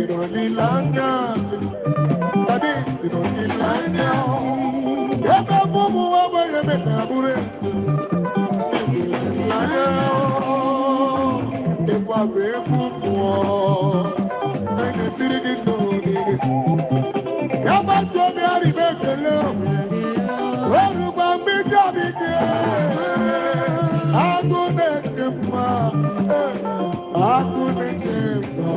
Sinonilanya, Adi Sinonilanya. Yaba bubu waba yemeta bure. Sinonilanya, Ewa bebu mo. Ene sirigi no nini. Yaba tuomi aribekele. Weruba mbija bige. Agune kema. Agune kema.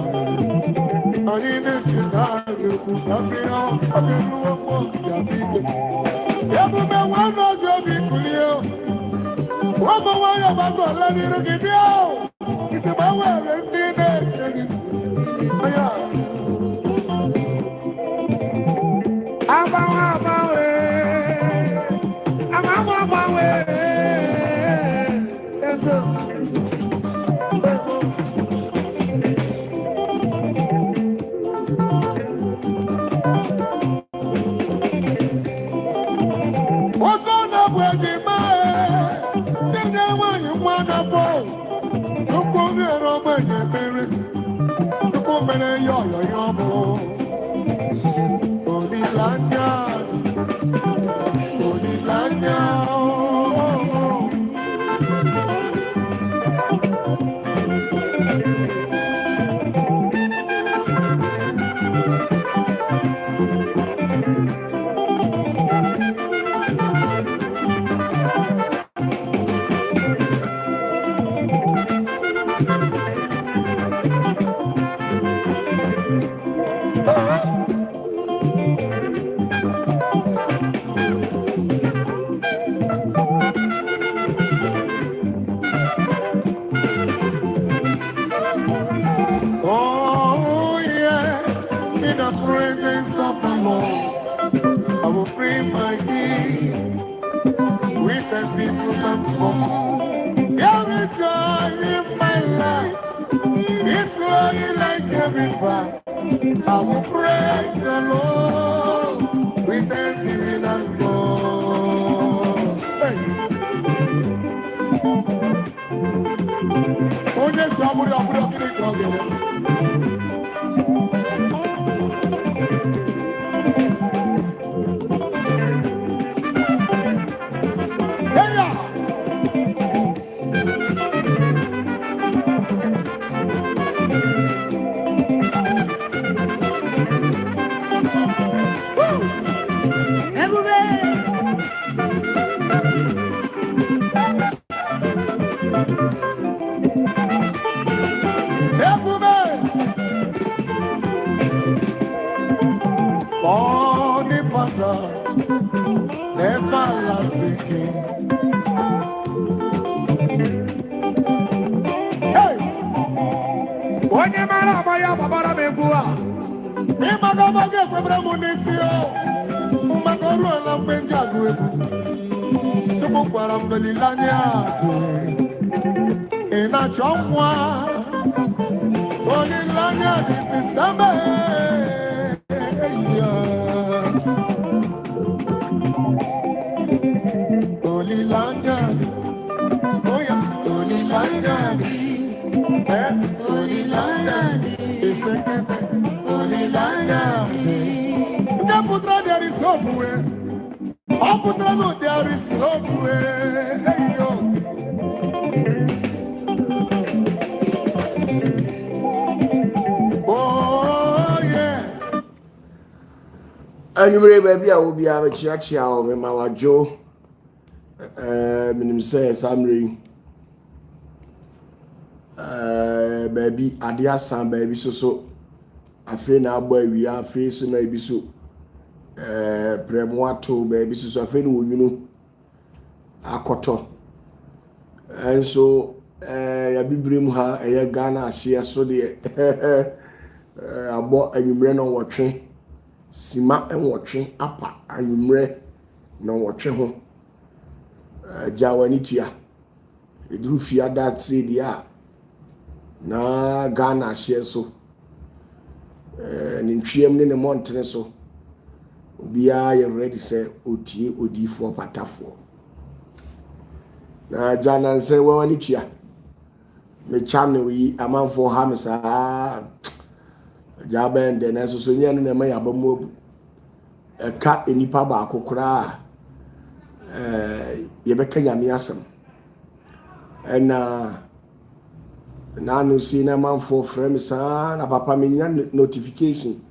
Anine chinaze kukabino. Akeruwa mo yabige. Yabu me wano jobi kulio. Wama waya bago lani rugidio. Isi mawe rendine chegi. Aya. Amawe. Amawe. Ezo. I will praise the Lord with thanksgiving and God. Oh, yes, I'm going Anyway, baby, I will be able to chat with my Joe. Say summary. Baby, Adia Sam, baby, so. I feel now, boy, we are facing maybe so. Premoato, baby, so I feel you know. Akoto. And so, I be bring her a Ghana, she has so the I bought a number watching. Sima and watching apa anumre no watching ho jawanitia edru fia that say dia na Ghana share so nintwiem ne montene so obia you ready say otie odifo patafo na jana say wanitia me channel yi amanfo ha me sa jaben de na so nya no na ma yabamu obu eka enipa ba akokora yebeka nyame asem ena na no si na manfo frame sa na papa me nya notification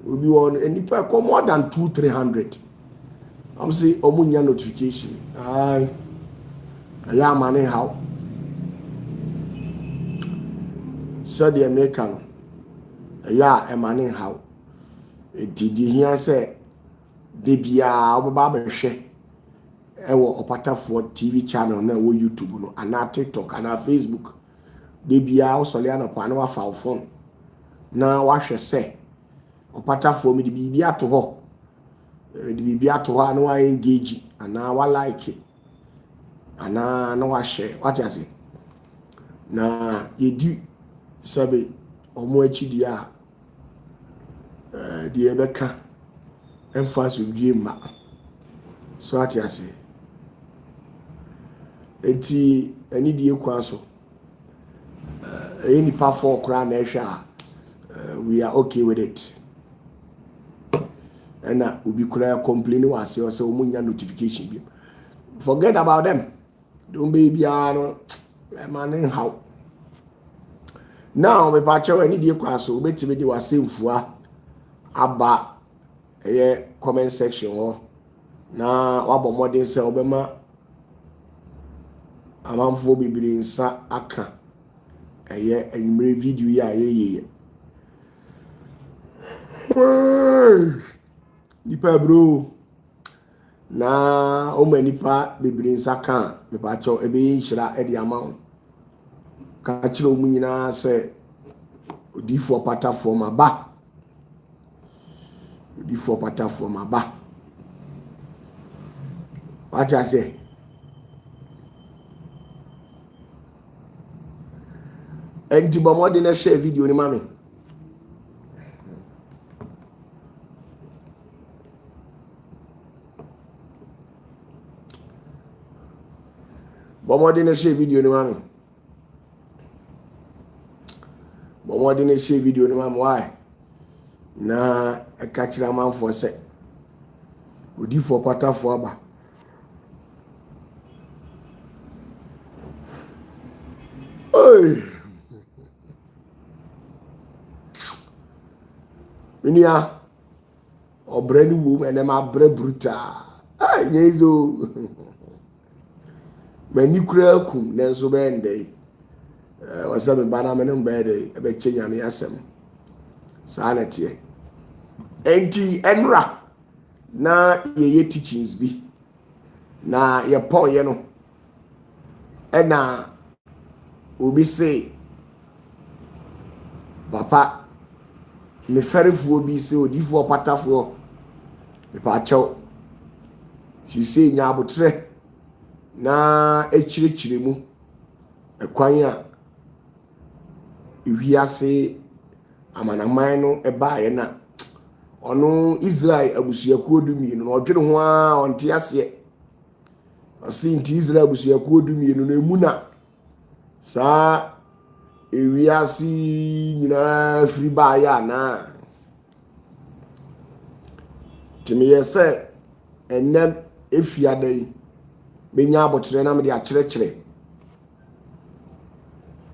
obi won enipa ko more than 200-300 I'm say omunya notification ai aya mane how said the American aya emane how didi hia say de bia obaba behwe ewo OPATAFUOR TV channel na wo YouTube no ana TikTok ana Facebook de bia osole anopa na wa fa phone na wa hwe say OPATAFUOR mi de bibia to ho de bibia to ho na wa engage ana wa like ana na wa share what you say na yedi sabe omo achidi a de ebeka emphasize wie ma so what you say enti ani die kwa so any pa for kra na ehwa we are okay with it and obi kra complain was say omunya notification bi forget about them don't be no man how now me pa chewe ani die kwa so obetime de wasemfua aba comment section ho na wabo modern say obema amanfo bibiri nsa aka enmere video ya yeye nipa bro na o manipa bibiri nsa kan me pa cho ebe nhira e de ama ka chire o munyina se odifo OPATAFUOR maba odifo OPATAFUOR maba what I say enti bomodi na share video ni mami bomodi na share video ni mami bomodi na share video ni mami why na akachira manfo se odifo OPATAFUOR aba oi minia obrani wo ene ma bre bruta ai nyezo mani kura kum nenso be ndey wasabe bana menem be dey ebe chenya me asem sanete enti enra na ye teachings bi na ye pon ye no ena obi say papa me ferifuo bi say odifo OPATAFUOR me pa chaw she say nya abotre na echirechire mu ekwan a ewiase amanaman no eba ye na ono Israel abusuakuo dumie no odwene ho a onte ase asinti Israel abusuakuo dumie no emu na sa ewiase nyina free ba ya na timi yese enem efiadai menya abotre na me de akyerɛkyerɛ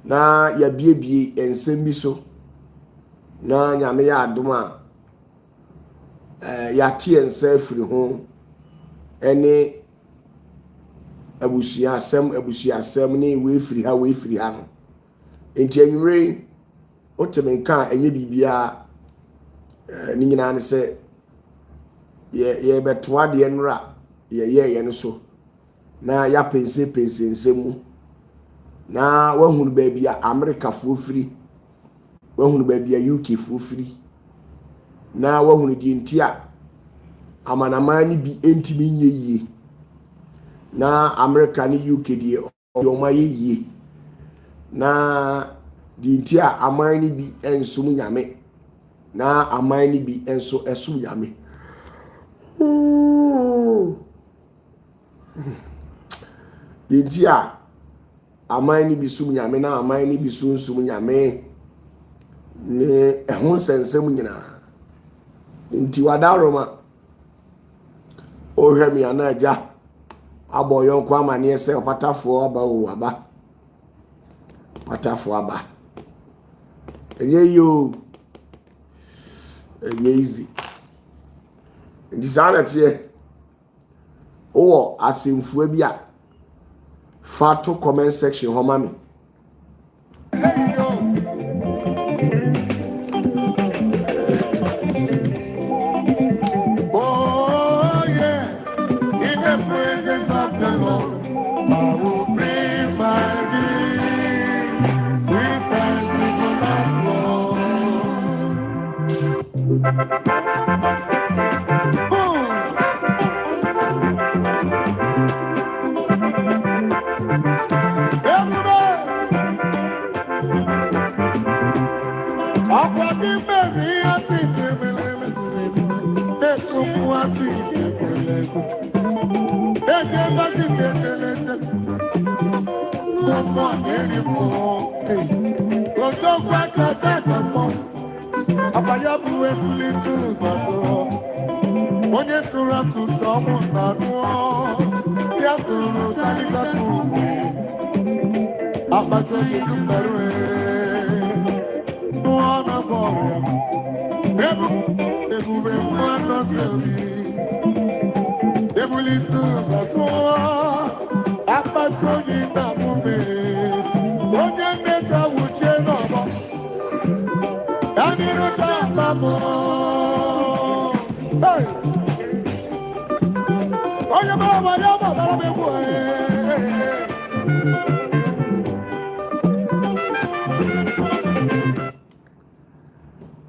na ya biebie ensem bi so na nyame ya adoma ya tie ensa afiri ho ene abusia asem ne we firi ha no enti anwure otemenka enye bibia ni nyina ne se ye betoa de enra ye no so na ya pense nsemu na wahunu ba bia America fo firi wahunu ba bia UK fo firi na wahunu di ntia amanaman ni bi entimi nye yie na America ni UK di o yie na di ntia aman ni bi ensum nyame na aman ni bi enso esum nyame di ntia aman ni bi sum nyame na aman ni bi sum nyame ne ehun sensem nyina nti wadaroma o hwɛ mi ana agya abɔ yɔnko amane sɛ opatafoɔ aba o aba opatafoɔ aba enye yo enye easy nti saa na tie o asemfua bi a fa to comment section hɔ ma me. Oh yes, in the presence of the Lord, I will bring my gift. We thank you for that,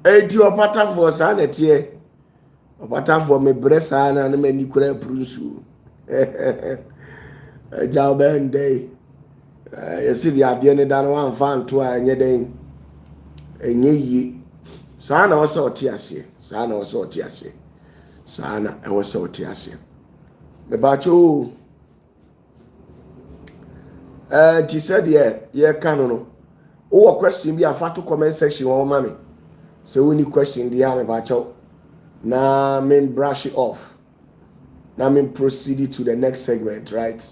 Eti opatafoɔ saa na tie opatafoɔ me bre saa na na mani kura prunsu agya obende yesi di ade ne da no amfa nto a enye den enye yi saa na wɔsɛ ɔte ase saa na wɔsɛ ɔte ase saa na wɔsɛ ɔte ase me ba cho ti said ye ka no o question bi afa to comment section wɔ ma me. So any question the army bacho na mean brush it off. Now mean proceed to the next segment, right?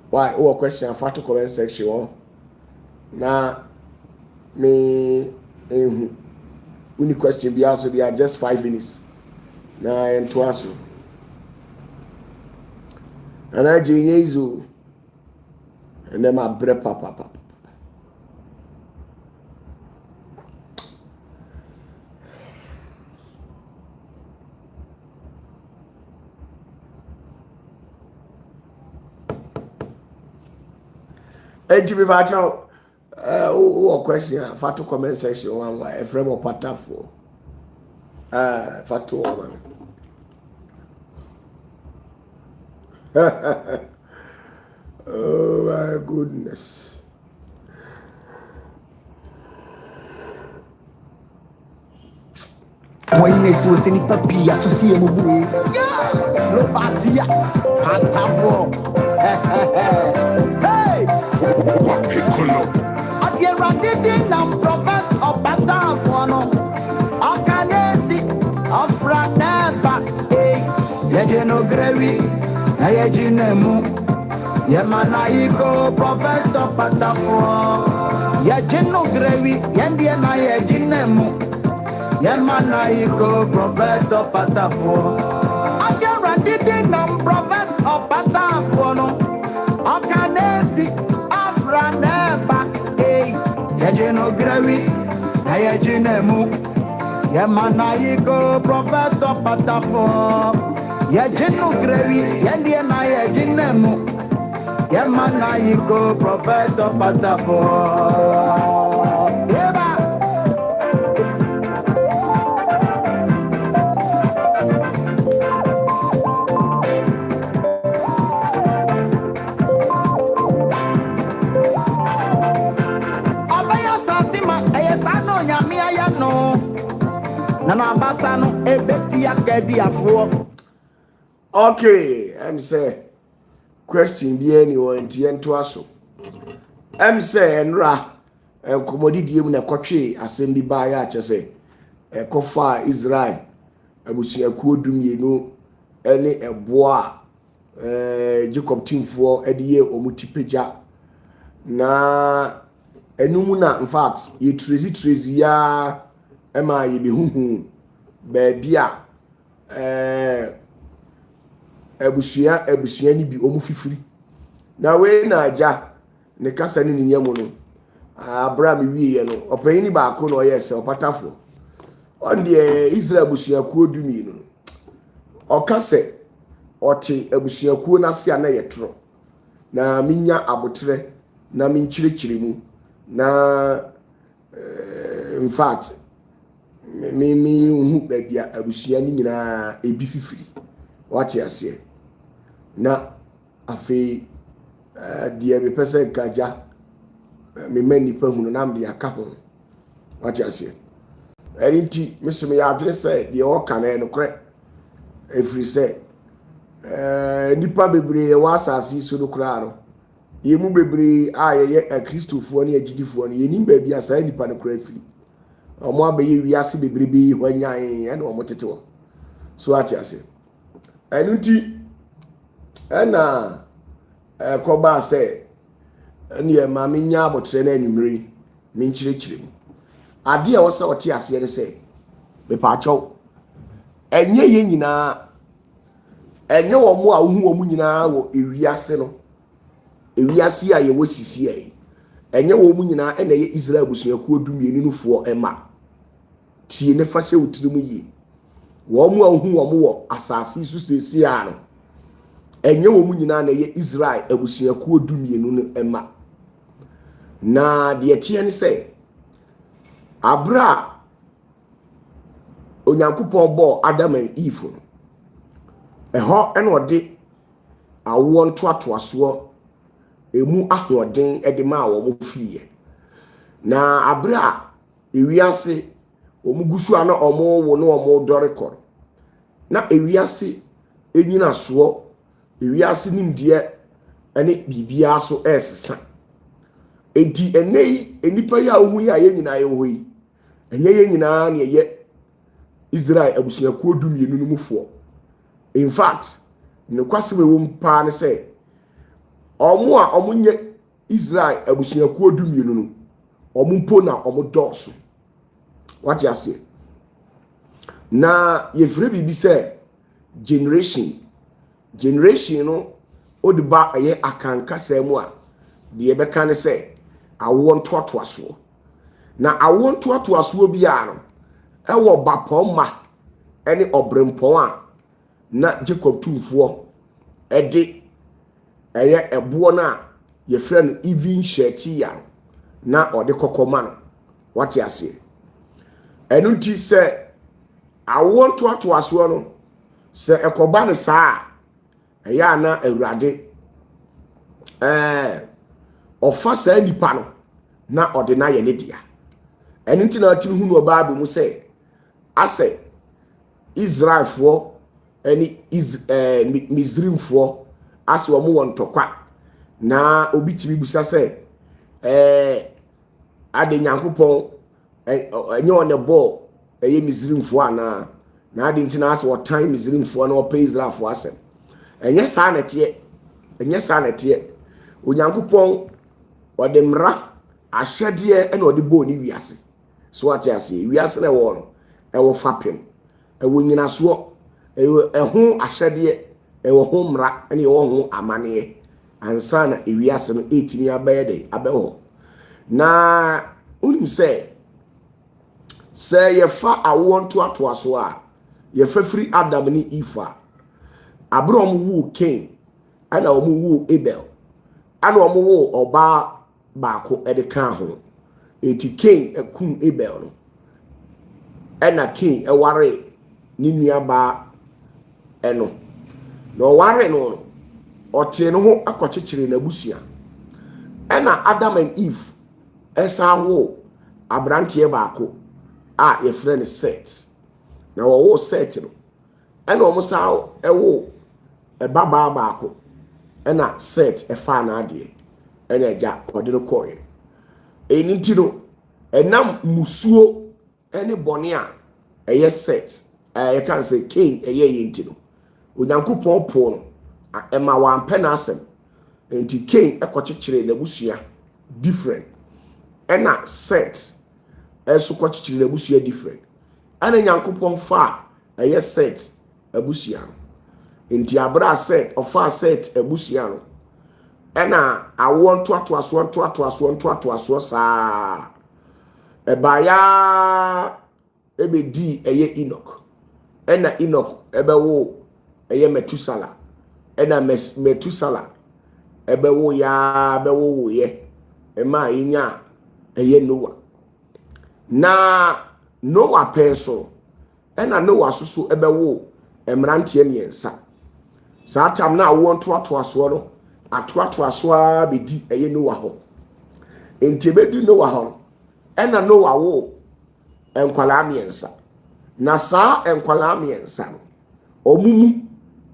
Why? Oh, question for to comment section. Oh, now me any question be also they are just 5 minutes. Now and to us. And I jinyezu and then my bread papa. Eji me bacho o question fa to comment section one why Efrem Opatafuor fa to one. Oh my goodness. When is was any papi associate mo boy. Yeah, lo pasia Opatafuor. Hey, Adiera didn't prophet Opatafuor no. Akanesi afraneba. Hey, yejeno grevi na yejinemu. Yemana iko prophet Opatafuor. Yejeno grevi yendie na yejinemu. Yemana iko prophet Opatafuor. Adiera didn't prophet Opatafuor no. Akanesi afraneba. Hey, yejeno grevi na yejinemu. Yemana iko prophet Opatafuor. Yejeno grevi yendie na yejinemu. Yemana iko prophet Opatafuor. Eba. Abaya sasima eyesano nyamia ya no. Nana basano ebetia kedi afuo. Okay, I'm say question bi any one ti ento aso. Say enra enkomodi die mu na kotwe asem bi ba ya kyese ekofa Israel abusuakuo dumienu ene eboa Jacob timfo ediye omutipeja na enum na in fact ye trezi ya ema ye behuhu ba bia abusua ni bi omufifiri na we na aja ne kasa ni nyemu no Abraham wiye no opanyini baako no yes opatafo on the Israel abusuakuo dumienu okase oti abusuakuo na se na yetro na minya abotre na minchirechiri mu na in fact me hu babia abusua ni nyina ebi fifiri wati ase na afi die be pese gaja me mani pa hunu na mde aka ho wati ase erinti mesome ya adre se die o kan no kre efri se nipa bebre wa asase so do kra no yemu bebre ye kristofo ne agidifo ne yenim ba bia sa nipa ne kra efri omo abaye wiase bebre bi hwanyan ene omo tete wo so wati ase erinti na koba se ene ma menya abotre na anwumre minchirechire mu ade a wosa wote ase ne se me pa acho enye ye nyina enye wo mu a wo hu wo mu nyina wo ewiase no ewiase a ye wo sisi ai enye wo mu nyina ene ye Israel busuakuo dumienu no fo ema tie ne fa hye wotirimu yi wo mu a hu wo mu wo asase su sesi a no enye wo mu nyina na ye Israel abusuakuo dumienu no ema na de tie ne se abra onyankopon bo Adam and Eve no eho ene ode awo ntoatoaso emu ahoden ede ma wo mo fiye na abra ewiase omugusu ana omo wo no omo dorekor na ewiase enyina so ewiase nimdie ene bibia so esesa enti enei enipa ya ohu ya ye nyina ye hoyi enye ye nyina na ye Israel abusuakuo dumienu no mufo in fact ne kwase we mpa ne se omo a omonye Israel abusuakuo dumienu no omo mpo na omo doso wati ase na ye fre bibi se generation no odiba aye akanka samu a de beka ne se awo ntoatoaso na awo ntoatoaso bia no ewo bapoma ene obrempon a na Jacob tumfo ede eye ebo na ye friend even shetia na ode kokoma no wati ase enunti se awo ntoatoaso no se ekoba ne saa eya na awurade ofa saa nipa no na ode na ye ne dia enunti na atimi hu no ba be mu se ase Israel fo eni Mizrim fo ase wo mo ntokwa na obitimi busa se ade nyankopon enye one bo eye Mizrim fo ana na ade ntina ase wo tan Mizrim fo na opa Israel fo ase enye sa na tie onyankopon ode mra ahyede ena ode bo ni wiase so ate ase wiase na wo no ewo fapem ewo nyinaso eho ahyede ewo ho mra ene ewo ho amane ansa na wiase no etimi abayede abeho na unim se ye fa awonto atoaso a ye fa firi Adam ni Eve abrom wu Cain ana omu wu Abel ana omu wu oba baako ede kan ho eti Cain ekum Abel no ena Cain eware ni nuaba eno na oware no ote no ho akokyekere na busua ena Adam and Eve esa wo abrantie baako a ye frɛ Set na wo Set no ena omusa ewo baba baako ena Set efa na ade ena eja ode no koye eniti no enam musuo ene bone a eye set you can say Cain eye yenti no onyankopon po no ema wan pe na asem enti Cain ekochichire n'abusua different ena set eso kochichire n'abusua different ana nyankopon fa eye set abusua enti abra set ofa set abusua no ena awo ntoatoaso saa ebaya ebedi eye Enoch ena Enoch ebewo eye Metusala ena Metusala ebewo ya bewo ye ema inya eye Noah na Noah penso ena Noah susu ebewo emrantie miensa saa tam na awo ntoatoaso no atoatoaso a bedi eye Noah ho enti bedi Noah ho ena Noah wo enkwala miensa na saa enkwala miensa no omumu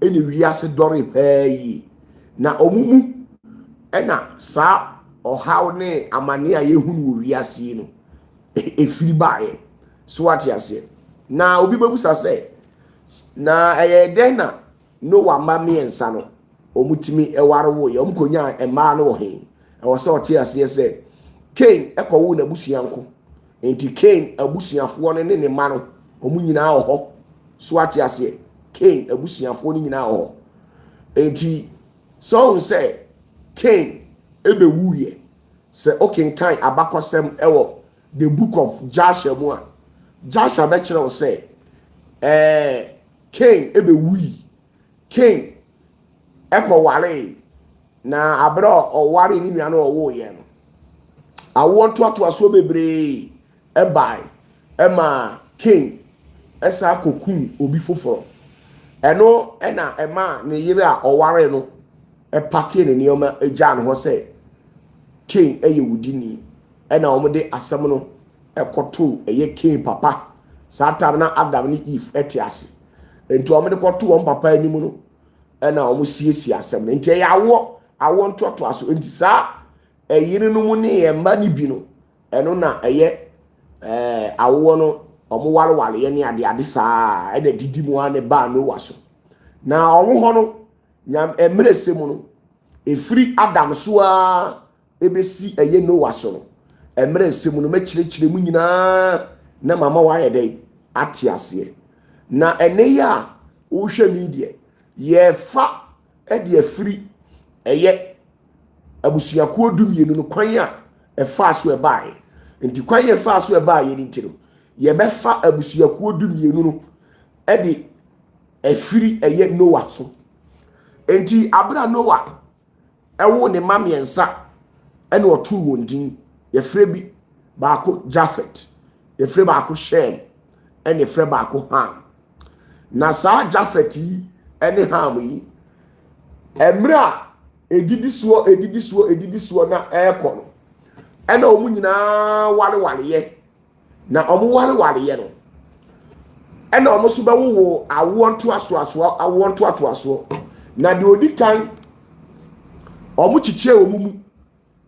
eni wiase dori peyi na omumu ena saa ohaw ne amane a yehunu wo wiase no efiri baaye so ati ase na obi bebusa se na den na Noah ma miensa no omutimi eware wo ye omkonya ema no wo he ewo se oti ase se Cain ekowo na busuanko enti Cain abusuafo no ne ma no omu nyina ho so ati ase Cain abusuafo no nyina ho enti so say Cain ebe wuye se okenkan abakosem ewo the book of Joshua mu a Joshua be kire o say Cain ebe wuyi Cain eko wale na abro o ware ni nua no wo ye no awo ntoatoaso bebre ebai ema Cain esa kokun obi foforo eno ena ema ne yire a oware no epake ne nioma eja no ho se Cain eye wudini ena omode asem no ekoto eye Cain papa satam na Adam ni Eve etiase enti omode koto won papa animu no ena omusiesie asem enti eye awo ntoatoaso enti sa eyire no mu ne emba ni bi no eno na eye awo no omo wale ye ne ade saa ede didi mu ane ba no waso na omo ho no nyam emrese mu no efiri Adam so a ebesi eye no waso no emrese mu no machirechire mu nyina na mama wa ye dai ate ase na ene ya wo hwe media ye fa ede afiri eye abusuakuo dumienu no kwan a efa so ebae enti kwan ye fa so ebae ni ntiro ye befa abusuakuo dumienu no ede afiri eye Noah so enti abra Noah ewo ne mamiensa ene otu wondin ye frɛ bi baako Japhet ye frɛ baako Shem ene frɛ baako Ham na saa Japhet yi ene Ham yi emra edidisuo na ekɔ no ena omu nyina wale ye na omu wale ye no ena omu so bewo awonto aso na de odi kan omu chichie omumu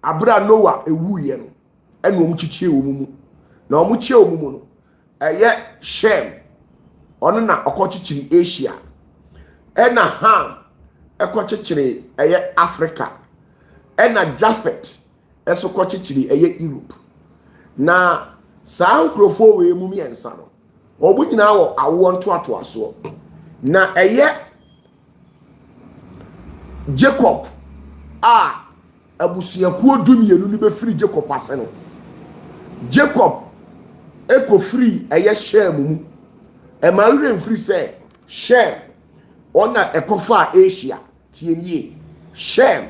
abra Noah ewu ye no ena omu chichie omumu na omu chie omumu no eye Shem ono na okochichiri Asia ena Ham ekochichiri eye Africa ena Japhet eso kochichiri eye Europe na saa nkrofo we mu miensa no obu nyina wo awo ntoatoaso na eye Jacob a abusuakuo dumienu ni be free Jacob ase no Jacob eko free eye Shem mu emanre free say Shem ona ekofa Asia tienie Shem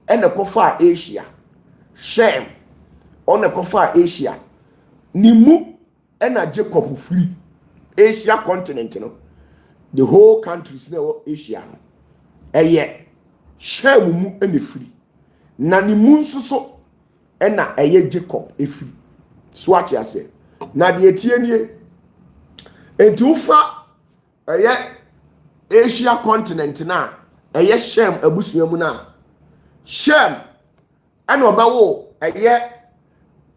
ena ekofa Asia Shem ona ekofa Asia ni mu ena Jacob free Asia continent no the whole countries na Asia no eye Shem mu ena free na ni mu nsoso ena eye Jacob free so ati ase na de etienie enti ufa eye Asia continent na eye Shem abusua mu na Shem ana obawo eye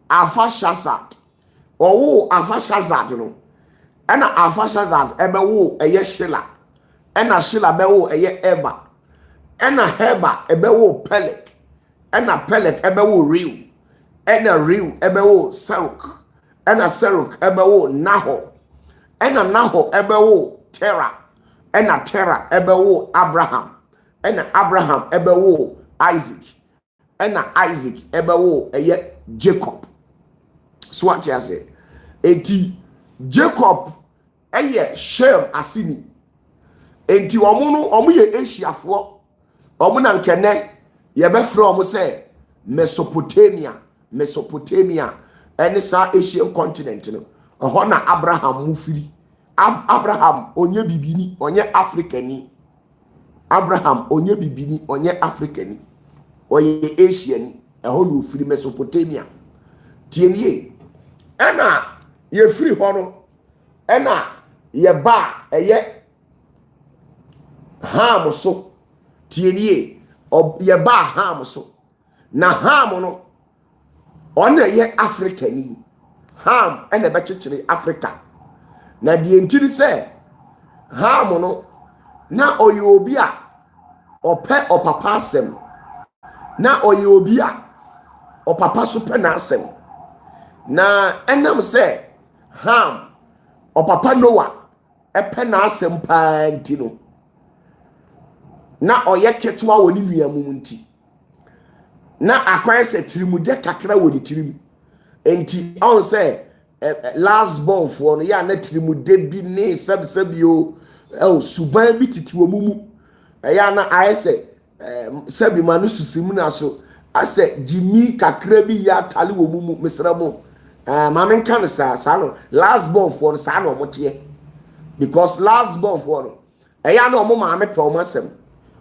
Arphaxad owo Arphaxad no ena Arphaxad ebewo eye Shela ena Shela bewo eye Eba ena Heba ebewo Peleg ena Peleg ebewo Reu ena Reu ebewo Seruk ena Seruk ebewo Nahor ena Nahor ebewo Terah ena Terah ebewo Abraham ena Abraham ebewo Isaac ena Isaac ebewo eye Jacob. So what you say? Eti Jacob eye Shem asini. Enti omo ye Asiafo. Omo na nkene ye be frɛ omo say Mesopotamia ene sa Asian continent no. Oho na Abraham mufiri. Abraham onye bibini, onye Africani. Abraham onye bibini, onye Africani. Oye Asiani. Eho no ufiri Mesopotamia. Tienye ena ye free hono ena ye ba eye Ham so tienye ye ba Ham so na Ham no ona ye Africani Ham ena be chichiri Africa na die ntiri se Ham no na oye obi a ope opapa asem na oye obi a opapa so pe na asem na enam se Ham opapa Noah epe na asem pa nti no na oye ketwa woni nuamu nti na akwan se tirimude kakra woni tirim enti on se last born for no ya na tirimude bi ne sabsabio suban bi titi wo mumu ya na ayese sabi manu susimu na so ase jimi kakra bi ya tali wo mumu mesramo mamen kan sa no last born for no sa no motie because last born for no ya na omo maame pe omo asem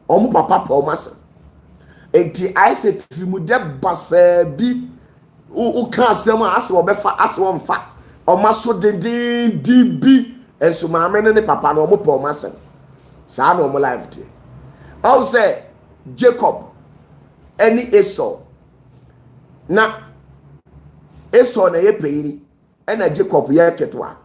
omo papa pe omo asem enti ayese tirimude basa bi u kan asem ase obefa ase wonfa omo so dendin bi enso maame ne papa no omo pe omo asem sa no omo life tie I say Jacob any Esau na Esau na ye peyini na Jacob ye ketwa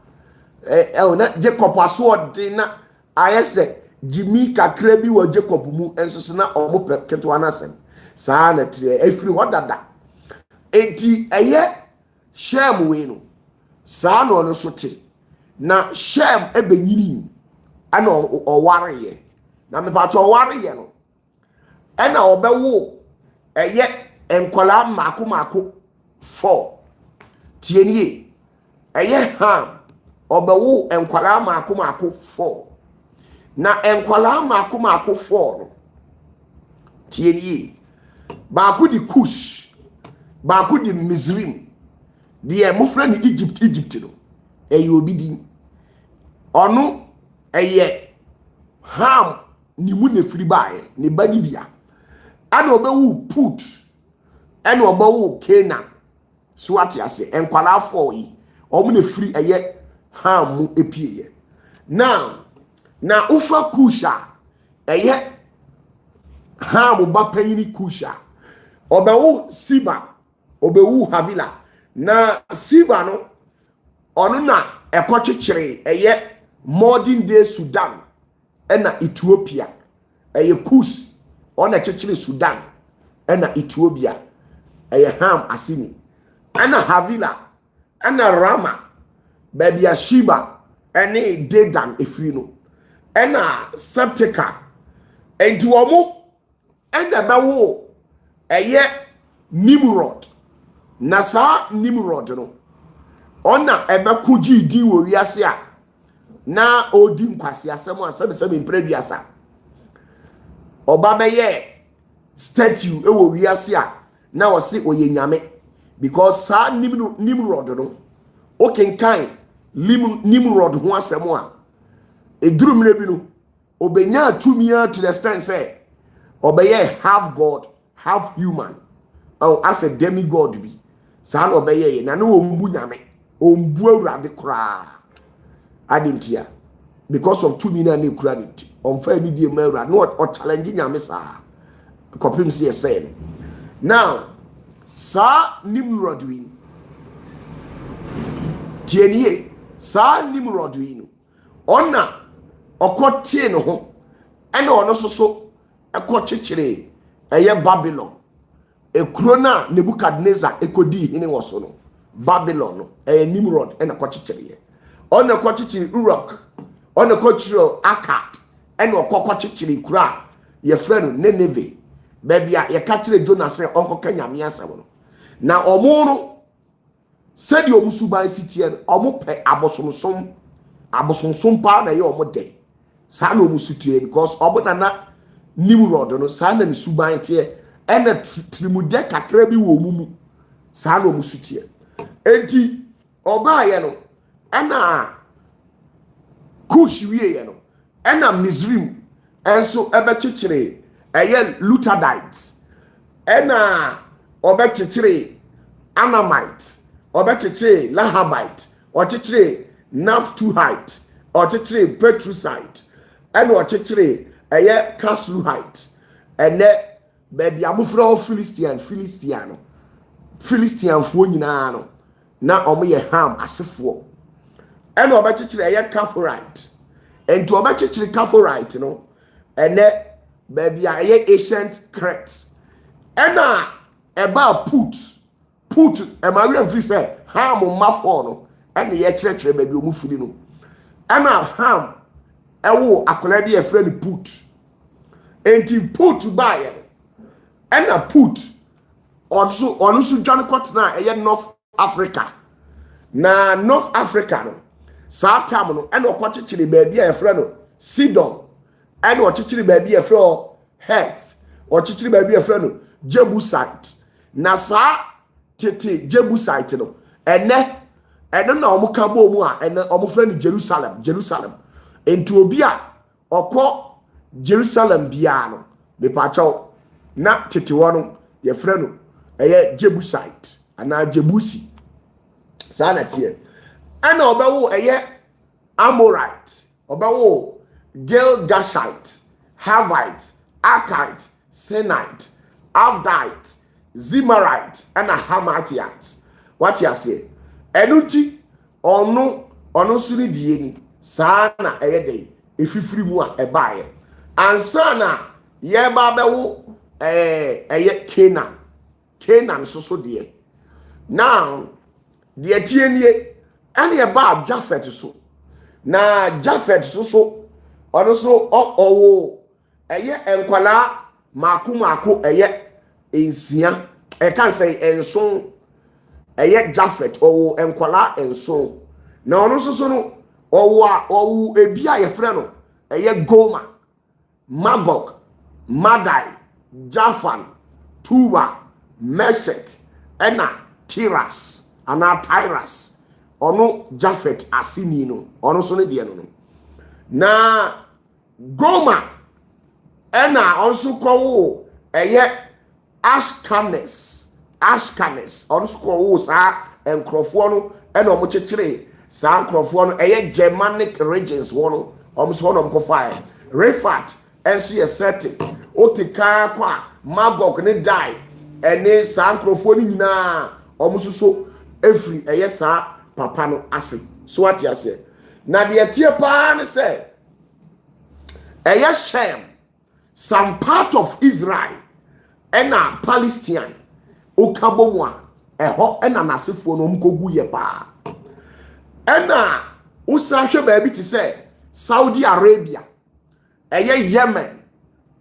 na Jacob aso de na ayese jimi kakra bi wo Jacob mu enso na omo ketwa na sem saa na tire efiri hodada enti eye Shem we no saa no no so te na Shem ebenyini ana oware ye na me pato oware ye no ena obewo eye enkola mako 4 tienie eye Ham obewo enkola mako 4 na enkola mako 4 no tienie ba ku di Kush ba ku di Mizrim die mofra ni Egypt no eye obidi ono eye Ham ni mu ne firi bae ne ba ni bia ana obewu Put ana obewu Canaan so ati ase enkwala afọ yi omu ne firi eye Ham mu epieye na ufa Kusha eye Ham ba panyini Kusha obewu Siba obewu Havila na Siba no onu na ekochichire eye modern day Sudan ena Ethiopia eye Kus ona chechire Sudan ena Ethiopia eye Ham asini ena Havila ena Rama baby Shiba ene Dedan efiri no ena Septica enti omo ena bawo eye Nimrod na sa Nimrod no ona ebekuji di wo wiase a na odi nkwasi asem asem mpreduasa oba beye statue ewo wiase a na wose oye nyame because sa Nimrod no okenkan Nimrod ho asem a edurumre bi no obenya atumia to the extent say obeye half god half human or as a demigod bi sa na obeye na no ombu nyame ombu awurade kra adentia because of 2 million equality on fa ni die mawura no or challenge nyame sa kopim se say now sa Nimrod win tienie saa Nimrod yi no ona okotie no ho ena ono soso ekokyekyere eye Babylon ekuro na Nebukadnezar ekodi hene wo so no Babylon no Nimrod ena kokyekyere ona kokyekyere Uruk ona kokyekyere Akkad ena okokyekyere kura ye freno Nineveh bebia ye ka kyere Jonah se onkoka nyame asem no na omo no sedi omu suban sitie omu pe abosonsom pa na ye omu de sa na omu sitie because obuna na Nimrod no sa na ni suban tie ena trimude kakra bi wo omu mu sa na omu sitie enti oba ye no ena Kush wie ye no ena Mizrim enso ebechichire eye Lutadites ena obechichire Anamite obechichire Lahabite ochichire Naphtuhite ochichire Petrusite ena ochichire eye Casluhite ene bebi amufra Philistine fo nyina no na omo ye Ham asefo ena obechichire eye Caphorite enti obechichire Caphorite no ene bebi eye ancient Crete ena eba put emaria fi say Ham mafo no ene ye kyerɛkyerɛ bebi omu fili no ena Ham ewo akola de ye friend put enti put ba ye ena put onu su dwan kotna eye North Africa na North Africa no saa time no ena okɔkyekyere bebi a friend no Sidon ena okyekyere bebi a friend Heth okyekyere bebi a friend no Jebusite na saa tete Jebusite no ene na omu ka bo mu a ene omu friend Jerusalem enti obi a okɔ Jerusalem bia no me pacho na tete wono ye friend no eye Jebusite ana Jebusi saa na tie ena obawo eye Amorite obawo Gilgashite Havite Arkite Sinite Avdite Zimarite and a Hamathiite. What you say? Enunti ono suni dieni sana eyede efifiri mu a ebaye ansana ye ba bewo eye Canaan so de now de tienie ene e ba Jafet so na Jafet so ono so owo eye enkwala mako eye ensia e kan say enson eye Jafet owo enkwala enson na ono so no owo ebia ye frɛ no eye Goma Magog Madai Jafan Tuba Meshek ena Tiras ana Tyrus ono Jafet asini no ono so ne de no na Goma ena onso kowo eye Ashkenaz on school sa enkrofo no ena omo kyekere sa enkrofo no eye Germanic regions wono omo so no mkofa Refat enso ye setting otika kwa Magog ne die ene sa enkrofo ni nyina omo so efri eye sa papa no ase so what you say na de tie pa ne say eye Shem some part of Israel ena Palestine okabomwa eho ena nasefo no mkogu ye pa ena usahwe ba bi ti say Saudi Arabia eye Yemen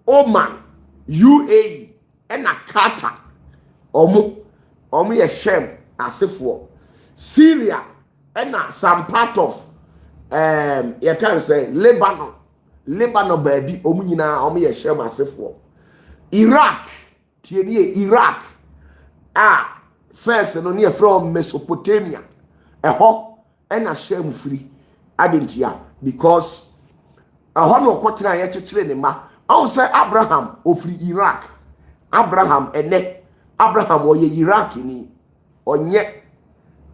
Oman UAE ena Qatar omo ye Shem asefo Syria ena some part of you can say Lebanon baby omo nyina omo ye Shem asefo Iraq tienie Iraq first no near from Mesopotamia eho ena Shem free adentia because eho no kwotena ye kyekere ne ma I say Abraham ofri Iraq Abraham oye Iraq ni onye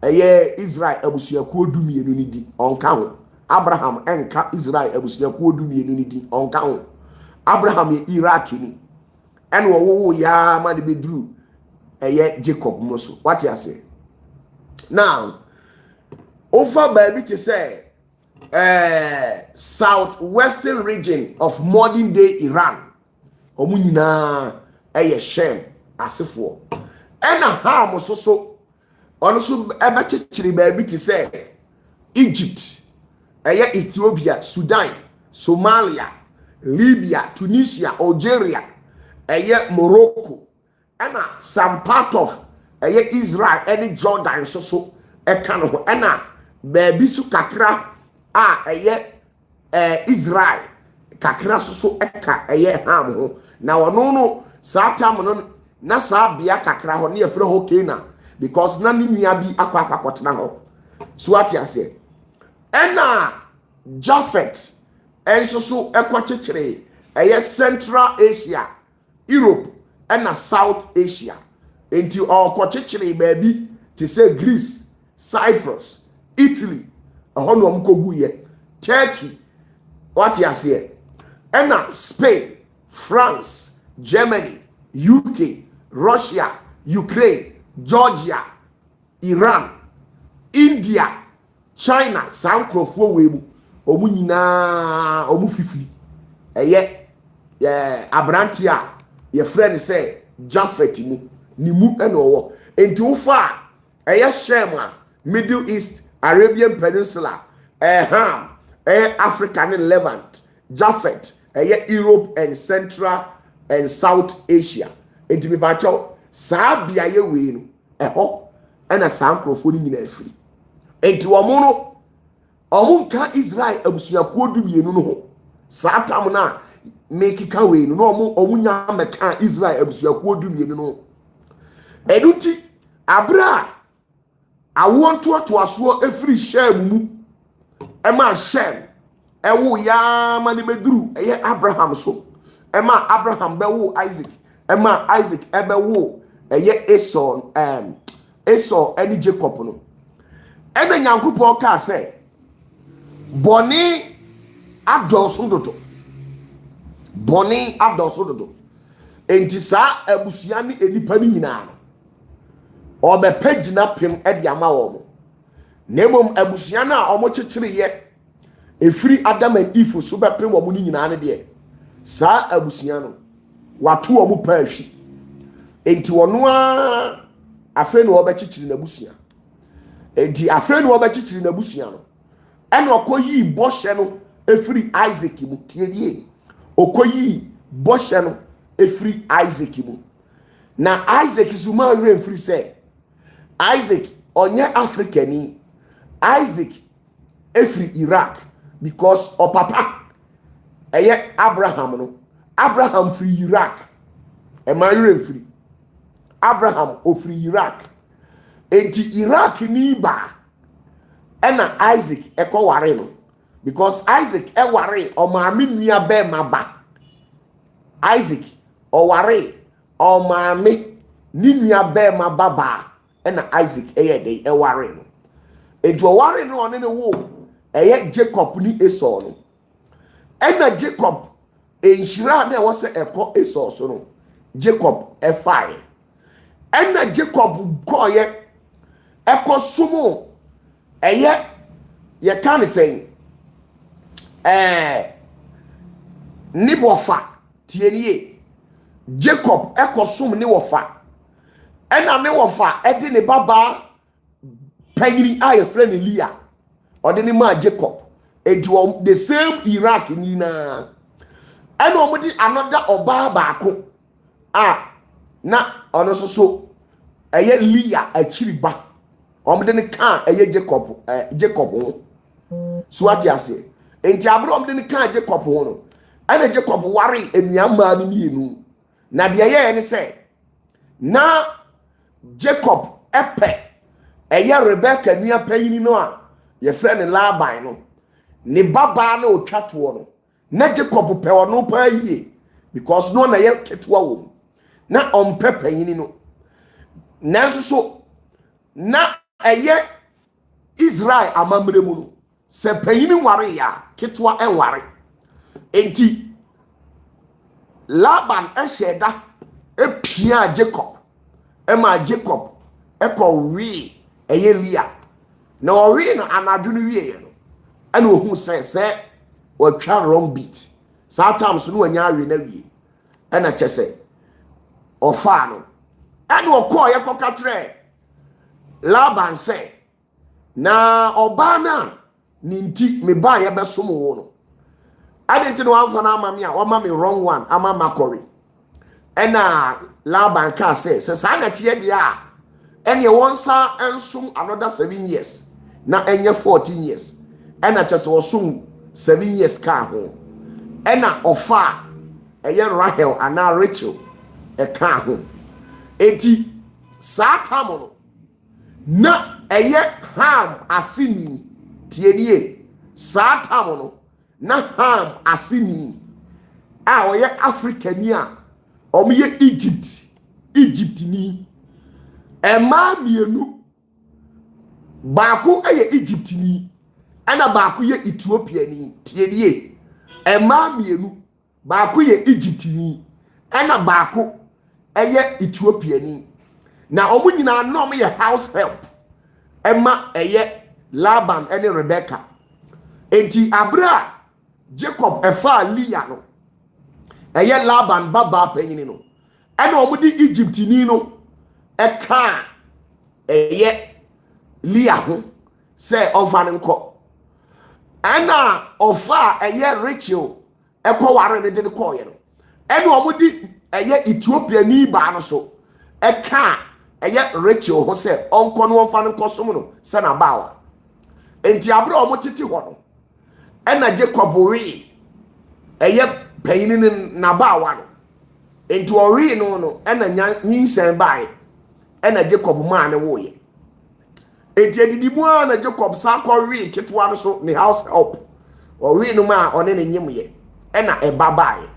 eye Israel abusuakuo dumienu ni di onka ho Abraham enka Israel abusuakuo dumienu ni di onka ho Abraham ye Iraq ni ene wo ya ma ne bedru eye Jacob mo so what you say now over baby to say southwestern region of modern day Iran. Omu nyinaa ɛyɛ Shem asefo. Ɛna Ham so ɔno so ɛbɛkyekyere baby to say Egypt, Ethiopia, Sudan, Somalia, Libya, Tunisia, Algeria, Morocco, and some part of Israel, any Jordan, so kind and baby so kakra Israel, kakra so eka ham. Now no satam no na sa bia kakra ho ne yefre ho Canaan because na ni nua bi akwa kwatena ho. So what you say? Ena Japhet enso so ekwakyekere Central Asia, Europe ena South Asia. Enti okwakyekere baby to say Greece, Cyprus, Italy, ahono mkoguye, Turkey, what you say? Ena Spain, France, Germany, UK, Russia, Ukraine, Georgia, Iran, India, China, some crofo webu, omu nyina, omu fifi. Abrantia, your friend say, Japhet mu, ni mu eno. Enti ufa, Shema, Middle East, Arabian Peninsula, Ham, African and Levant, Japhet, Europe and Central and South Asia. Enti mi bacho, saa biaye we no, ena some crofo ni nyina free. Enti wamono omunka Israel abusuakuo dumienu no ho satam na make ka we no omunya meka Israel abusuakuo dumienu no edunti abra awonto atoaso efiri Shem mu ema Shem ewo ya mani beduru Abraham so ema Abraham bewo Isaac ema Isaac ebewo Esau eni Jacob no. Ebe nyankopon ka say boni adoso dodo enti saa abusua ne enipa ni nyina no obe pagina pem e de ama wo mo nebom abusua na omo kyekyere ye efiri Adam and Eve so be pem wo mo ni nyina ne de saa abusua no wato wo mo pa ahwi enti wono a afa no obe kyekyere na abusua enti afre no obachichiri na busua no ene okoyi boshe no efiri Isaac mu tiedie okoyi boshe no efiri Isaac mu na Isaac zuma remfiri say Isaac onye Africani Isaac efiri Iraq because opapa Abraham no Abraham free Iraq remfiri Abraham ofiri Iraq. Enti Iraq ni ba ena Isaac eko ware no because Isaac e ware o maami nua be maba Isaac o ware o maami ni nua be maba ba ena Isaac ye ware no enti o ware no one ne wo Jacob ni Esau no ena Jacob enhira na wo se eko Esau so no Jacob e fire ena Jacob koye eko sumo ye kan say ni wofa tienie Jacob eko sum ni wofa ena ni wofa edi ni baba panyiri aye friend Leah odi ni ma Jacob enti the same Iraq ni na ena omudi another oba baako na ono so Leah achiri ba omde ne kan Jacob ho so ati ase enti abro omde ne kan Jacob ho no ana Jacob ware enuama no mienu na de ye ne say na Jacob epe Rebecca nua panyini no a ye friend Laban no ne baba na otwato no na Jacob pe ono pa yie because no na ye ketwa wo na ompe panyini no nanso so na Israel amamre mu no se panyini ware ya ketwa enware enti Laban esheda epia Jacob ema Jacob eko wi Leah na ɔwe no anadwo no wie no ɛna ohu sɛ wɔtwa wrong beat saa time so no wanya awe na wie ɛna kyɛ sɛ ɔfaa no ɛna ɔkɔɔ yɛ kɔka kyerɛ Laban sɛ na ɔbaa na ne nti me baa yɛ bɛsom wo no ade nti no wamfa no ama me a ɔma me wrong one ama makɔre ɛna Laban ka sɛ saa na teɛ deɛ a ɛne wɔn sa nsom another 7 years na ɛnyɛ 14 years ɛna kyɛ sɛ wɔsom 7 years ka ho ɛna ɔfa ɛyɛ Rahel ana Rachel ɛka ho eti saa tam no na ɛyɛ Ham asini tienie saa tam no na Ham asini a ɔyɛ Africani a ɔmo yɛ Egyptini ɛmaa mienu baako ɛyɛ Egyptini ɛna baako yɛ Ethiopiani tienie ɛmaa mienu baako yɛ Egyptini ɛna baako ɛyɛ Ethiopiani na ɔmo nyinaa na ɔmo yɛ house help ɛma ɛyɛ Laban ɛne Rebecca enti abra Jacob ɛfa Leah no ɛyɛ Laban baba panyini no ɛna ɔmo di Egyptini no ɛka ɛyɛ Leah ho sɛ ɔfa ne nkɔ ɛna ɔfa ɛyɛ Rachel ɛkɔware ne de ne kɔɔyɛ no ɛna ɔmo di ɛyɛ Ethiopiani baa no so ɛka ɛyɛ Rachel ho sɛ ɔnkɔ no ɔmfa no nkɔsom no sɛ na baawa enti abra ɔmo tete hɔ no ɛna Jacob wee ɛyɛ panyini ne na baawa no enti ɔwee no ɛna nyinsɛn bae ɛna Jacob maa ne woyɛ enti adidi mu a na Jacob sa kɔwee ketewa no so ne house help ɔwee no ma ɔne ne nyimyɛ ɛna ɛba bae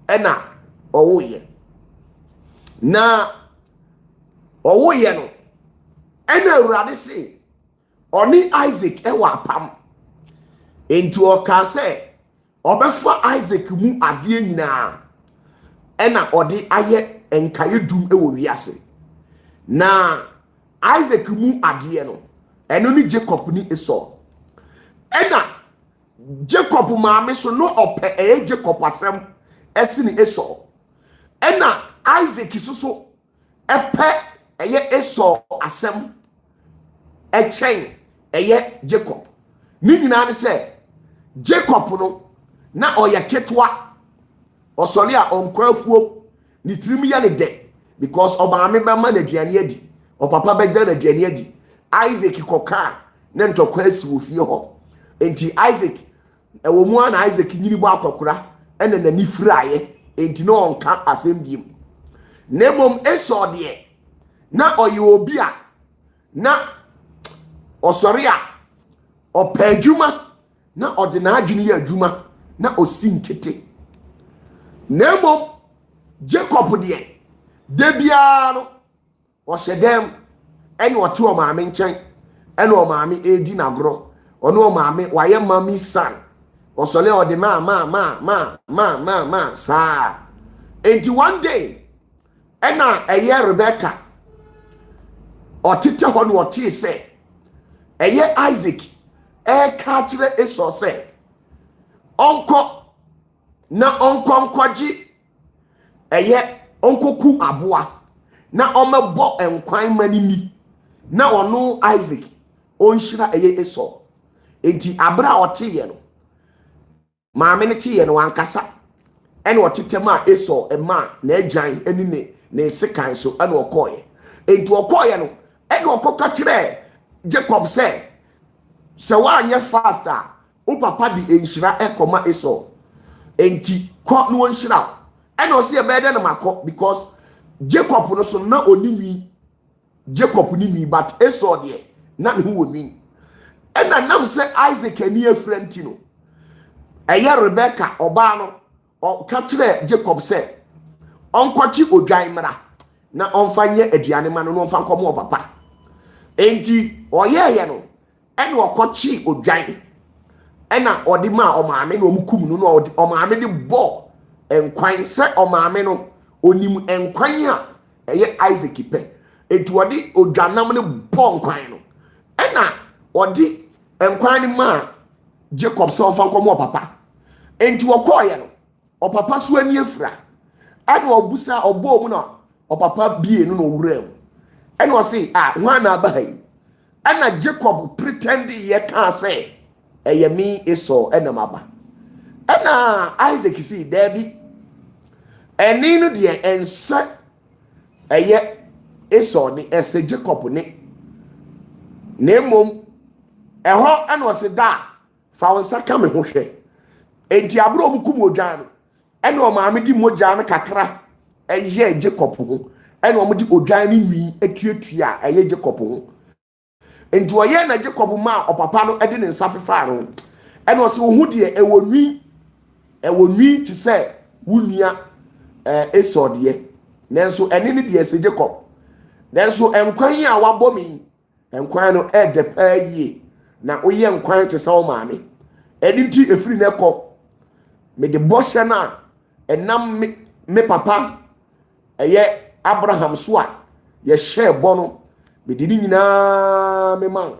ɛna ɔwoyɛ na ɔwoyɛ no ɛna Awurade se ɔne Isaac ɛwɔ apam enti ɔka sɛ ɔbɛfa Isaac mu adeɛ nyinaa ɛna ɔde ayɛ nkae dum ɛwɔ wiase na Isaac mu adeɛ no ɛno ne Jacob ne Esau ɛna Jacob maame so no ɔpɛ ɛyɛ Jacob asɛm ɛsi ne Esau ɛna Isaac so ɛpɛ ɛyɛ Esau asɛm ɛkyɛn ɛyɛ Jacob ne nyinaa ne sɛ Jacob no na ɔyɛ ketewa ɔsɔre a ɔnkɔ afuom ne tirim yɛ ne dɛ because ɔmaame bɛma na aduane adi ɔpapa bɛgya na aduane adi Isaac kɔka ne ntɔkwa asi wɔ fie hɔ enti Isaac ɛwɔ mu na Isaac nyini bɔ akɔkora ɛna n'ani firaeɛ enti na ɔnka asɛm biem na mmom Esau deɛ na ɔyɛ obi a na ɔsɔre a ɔpɛ adwuma na ɔde n'adwene yɛ adwuma na osi nkete na mmom Jacob deɛ da biara no ɔhyɛ dɛm ɛne ɔte ɔmaame nkyɛn ɛne ɔmaame edi n'agorɔ ɔne ɔmaame wayɛ mami san ɔsɔre a ɔde ma saa enti one day ɛna ɛyɛ Rebecca ɔtete hɔ no ɔtee sɛ ɛyɛ Isaac ɛka kyerɛ Esau sɛ ɔnkɔ na ɔnkɔgye ɛyɛ ɔnkɔku aboa na ɔmɛbɔ nkwan manini na ɔno Isaac ɔnhyira ɛyɛ Esau enti abra ɔteyɛ no maame ne teyɛ no wankasa ɛna ɔtete ma Esau ɛma na agyan ɛne ne sekan so ɛna ɔkɔɔyɛ enti ɔkɔɔyɛ no ɛna ɔkɔka kyerɛ Jacob sɛ wanyɛ fast a wo papa de enhyira ɛkɔma Esau enti kɔ no nhyira ɛna ɔsɛ ɛbɛyɛ na makɔ because Jacob no so na onimi Jacob ni nwi but Esau deɛ na ne ho wɔ nwi ɛna nam sɛ Isaac ani afranti no ɛyɛ Rebecca ɔbaa no ɔka kyerɛ Jacob sɛ ɔnkɔkye odwan mmra na ɔmfa nyɛ aduane ma no na ɔmfa nkɔmɔ papa enti ɔyɛɛyɛ no ɛna ɔkɔkye odwan ɛna ɔde ma ɔmaame na ɔmukum no na ɔmaame de bɔ nkwan sɛ ɔmaame no onim nkwan a ɛyɛ Isaac pɛ enti ɔde odwanam no bɔ nkwan no ɛna odi enkwan ma Jacob so onfa nkomo papa enti okoye no opapa so ani afura ana obusa obo mu na opapa bie no wura mu ana o say hwan na abai ana Jacob pretend ye kan say eyemi Esau enamaba ana Isaac si dabi eni no de ense eye Esau ni ese Jacob ni nemom eho ana o se da fa wonsa ka me ho hwe enti abro mu kum odwan no ene o maame di mogya no kakra eye Jacob ho ene o mu di odwan ni nwi atuatua eye Jacob ho enti oye na Jacob ma opapa no ede ne nsa fefa no ene o se wo hu de ewo nwi ti se wunua Esau de nenso ene ne de se Jacob nenso enkwan yi a wabɔ mi enkwan no de pa yie na oye enkwan te se o maame eni nti efiri ne kɔ me de bɔhyɛ na enam me papa eye Abraham so a ye hyɛ bɔ no me de ni nyina me man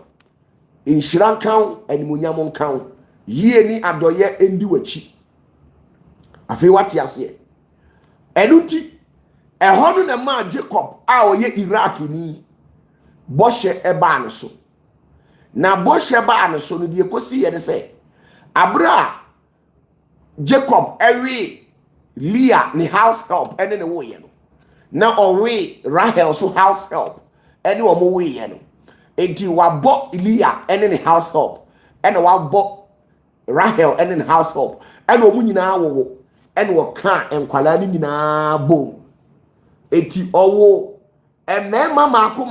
inhira kan animunyam kan yie ni adoye endi wachi afei wate ase enu nti ɛhɔ no na ma Jacob a oye Iraq ni bɔhyɛ eba ne so na bɔhyɛ ba ne so no de ekosi ye ne sɛ abra Jacob ewe Leah ni house help ene ne wo ye no na owe Rahel so house help ene wo mo wo ye no enti wabɔ Leah ene ne house help ene wabɔ Rahel ene ne house help ene wo nyina wo ene wo ka enkwala ni nyina bom enti owo emema mako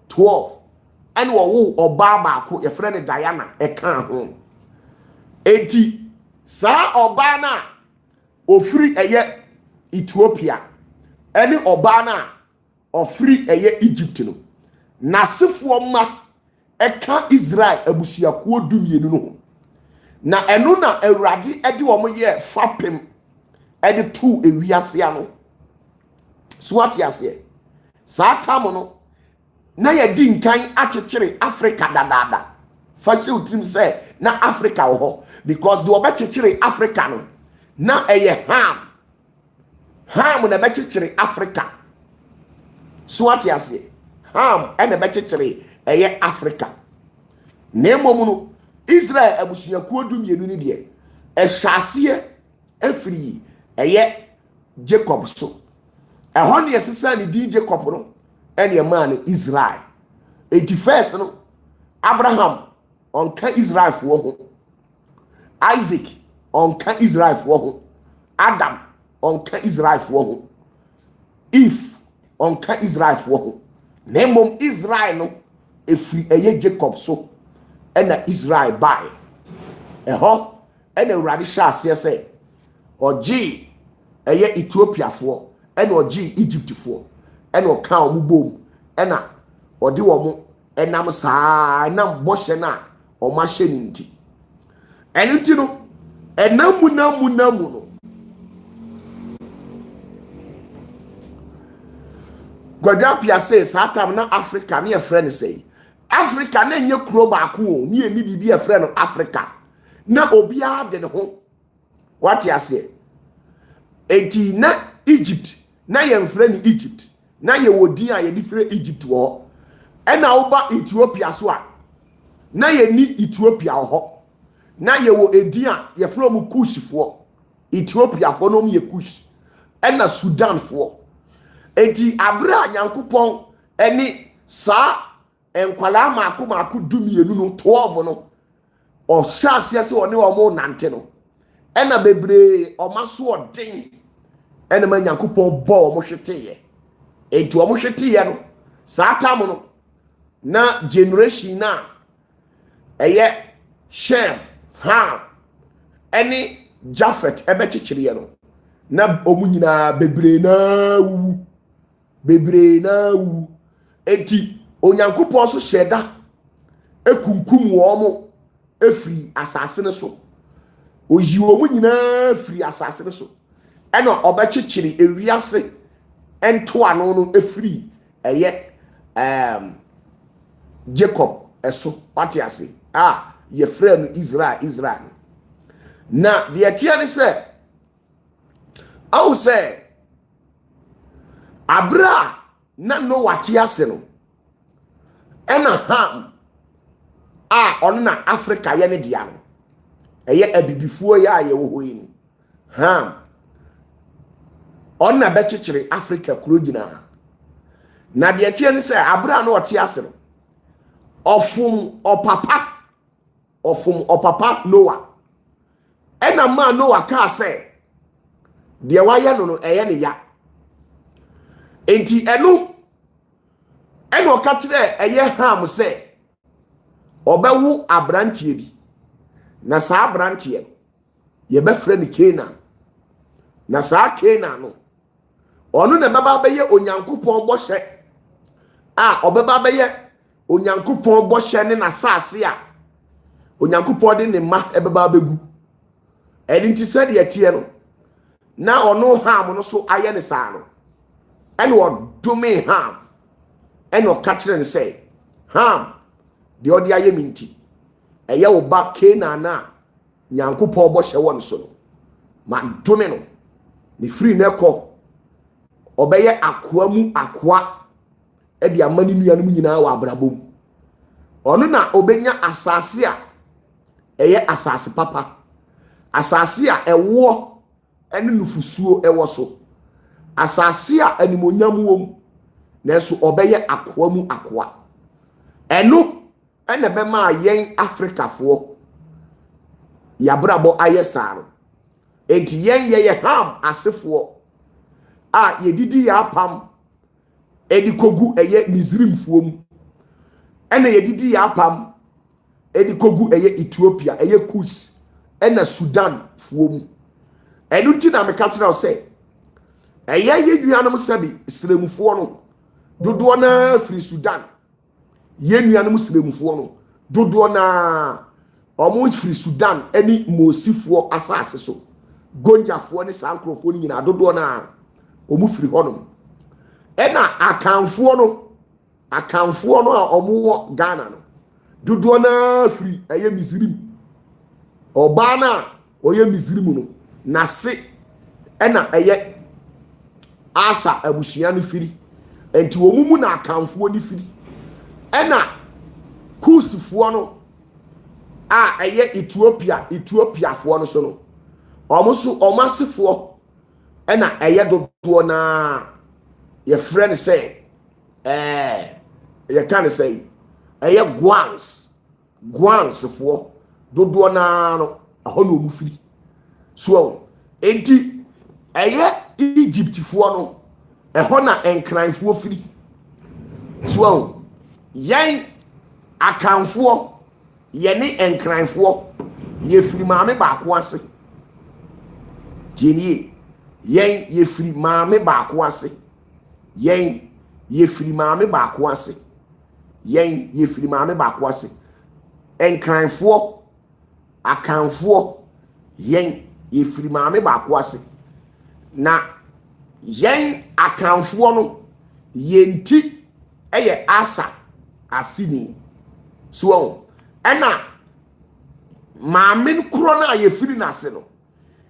12 ene wo oba baako ye frɛ ne Diana ka ho enti sa oba na ofiri eye Ethiopia ene oba na ofiri eye Egypt no nasefo ma eka Israel abusuakuo dumienu no na eno na Awurade ede wo ye fapem ede tu ewiase ano so what yase sa tam no na ye di nkan akekere Africa dadada fashe utim say na Africa wo ho because the obekekere Africa no na eye ham na bekekere Africa so what yase ham ene bekekere eye Africa nemom no Israel abusuakuo dumienu ni de ehwase afiri eye Jacob so ehɔ ne yesesa ne din Jacob no ene ma ne Israel 81st no Abraham onka Israel fo ho Isaac onka Israel fo ho Adam onka Israel fo ho Eve onka Israel fo ho nemom Israel no efiri eye Jacob so ena Israel bai ehɔ ena Awurade hye ase se oji eye Ethiopia fo ena oji Egypt fo ena oka omu bom ena odi wo mu enam saa enam bɔhyɛ na ɔma hyɛ ne nti ɛno nti no enamu no Gwadapia say satam na Africa na ye frɛ ne say Africa na nye kuro baako o ni eni bibi ye frɛ no Africa na obia de ne ho what ya say eti na Egypt na ye frɛ ni Egypt na ye wodi a ye di frɛ Egypt wo ɛna wo ba Ethiopia so a na ye ni Ethiopia ho na ye wo edi a ye frɛ mu Kush fo Ethiopia fo no mu ye Kush ɛna Sudan fo eti abra Nyankopɔn ɛni sa enkwala mako dumienu no 12 no o hyase se one wo mo nante no ɛna bebre o maso odin ɛna ma Nyankopɔn bɔ o mo hweteye enti o mo hweteye no sa tam no na generation na ɛyɛ Shem Ham ɛni Jafet ɛbɛkyekyere no na o mu nyina bebre na wu enti Onyankopɔn so hyɛda ekunkum wo mo efiri asase ne so oyi wo mu nyina efiri asase ne so ɛna ɔbɛkyekyere ewiase ento ano no efiri ɛyɛ Jacob eso patiase ye frɛ no Israel na de atia ne sɛ awu sɛ abra na Noah tiase no ɛna Ham ɔno na Africa ye ne dia no ɛyɛ abibifuo ye a ye wo hɔ yi no Ham ɔna bɛkyekyere Africa kuro gyina na de atia ne sɛ abra na ɔtiase no ɔfom ɔpapa Noah ɛna ma Noah kaa sɛ deɛ wayɛ no ɛyɛ ne ya enti ɛno ɛna ɔka kyerɛ ɛyɛ Ham sɛ ɔbɛwo abranteɛ bi na saa abranteɛ no yɛbɛfrɛ no Canaan na saa Canaan no ɔno na bɛba bɛyɛ Onyankopɔn bɔhyɛ ɔbɛba bɛyɛ Onyankopɔn bɔhyɛ ne n'asase a Onyankopɔn de ne ma ɛbɛba bɛgu ɛni nti sɛ deɛ tie no na ɔno Ham no so ayɛ ne saa no ɛna ɔdome Ham ɛna ɔka kyerɛ no sɛ Ham deɛ ɔde ayɛ me nti ɛyɛ wo ba Canaan a Nyankopɔn bɔhyɛ wɔ no so no ma dome no ne firi ne kɔ ɔbɛyɛ akoa mu akoa ɛde ama ne nuanom nyinaa wɔ abrabom ɔno na obenya asase a ɛyɛ asase papa asase a ɛwɔ ɛne nufusuo ɛwɔ so asase a animonyam wɔ mu nanso ɔbɛyɛ akoa mu akoa ɛno ɛna bɛma yɛn Africafoɔ yabrabɔ ayɛ saa no enti yɛn yɛyɛ Ham asefoɔ a yɛdidi yɛ apam edi kogu ɛyɛ Misrimfoɔ mu ɛna yɛdidi yɛ apam edi kogu ɛyɛ Ethiopia ɛyɛ Kus ɛna Sudan foɔ mu ɛno nti na meka kyerɛ wo sɛ ɛyɛ yɛ nuanom sɛbi Sremfoɔ no dodoɔ na firi Sudan yɛ nuanom Sremfoɔ no dodoɔ na ɔmo firi Sudan ɛni Mosifoɔ asase so Gonjafoɔ ne saa nkurɔfoɔ no nyinaa dodoɔ na ɔmo firi hɔnom ɛna akanfoɔ no a ɔmo wɔ Ghana no dodoɔ na firi ɛyɛ Misrim ɔbaa na ɔyɛ Misrim no nase ɛna ɛyɛ Asa abusua no firi enti wɔn mu na akanfoɔ no firi ɛna Kusfoɔ no a ɛyɛ Ethiopiafoɔ no so no ɔmo so ɔmo asefoɔ ɛna ɛyɛ dodoɔ na yɛfrɛ no sɛ yɛka no sɛ ɛyɛ Guansfoɔ dodoɔ na no ɛhɔ na ɔmo firi so enti ɛyɛ Egyptfoɔ no ɛhɔ na nkranfoɔ firi so yɛn akanfoɔ yɛne nkranfoɔ yɛfiri maame baako ase tienie yɛn yɛfiri maame baako ase yɛn yɛfiri maame baako ase yɛn yɛfiri maame baako ase nkranfoɔ akanfoɔ yɛn yɛfiri maame baako ase na yɛn akanfoɔ no yɛnti ɛyɛ Asa asini so ɛna maame koro na yɛfiri n'ase no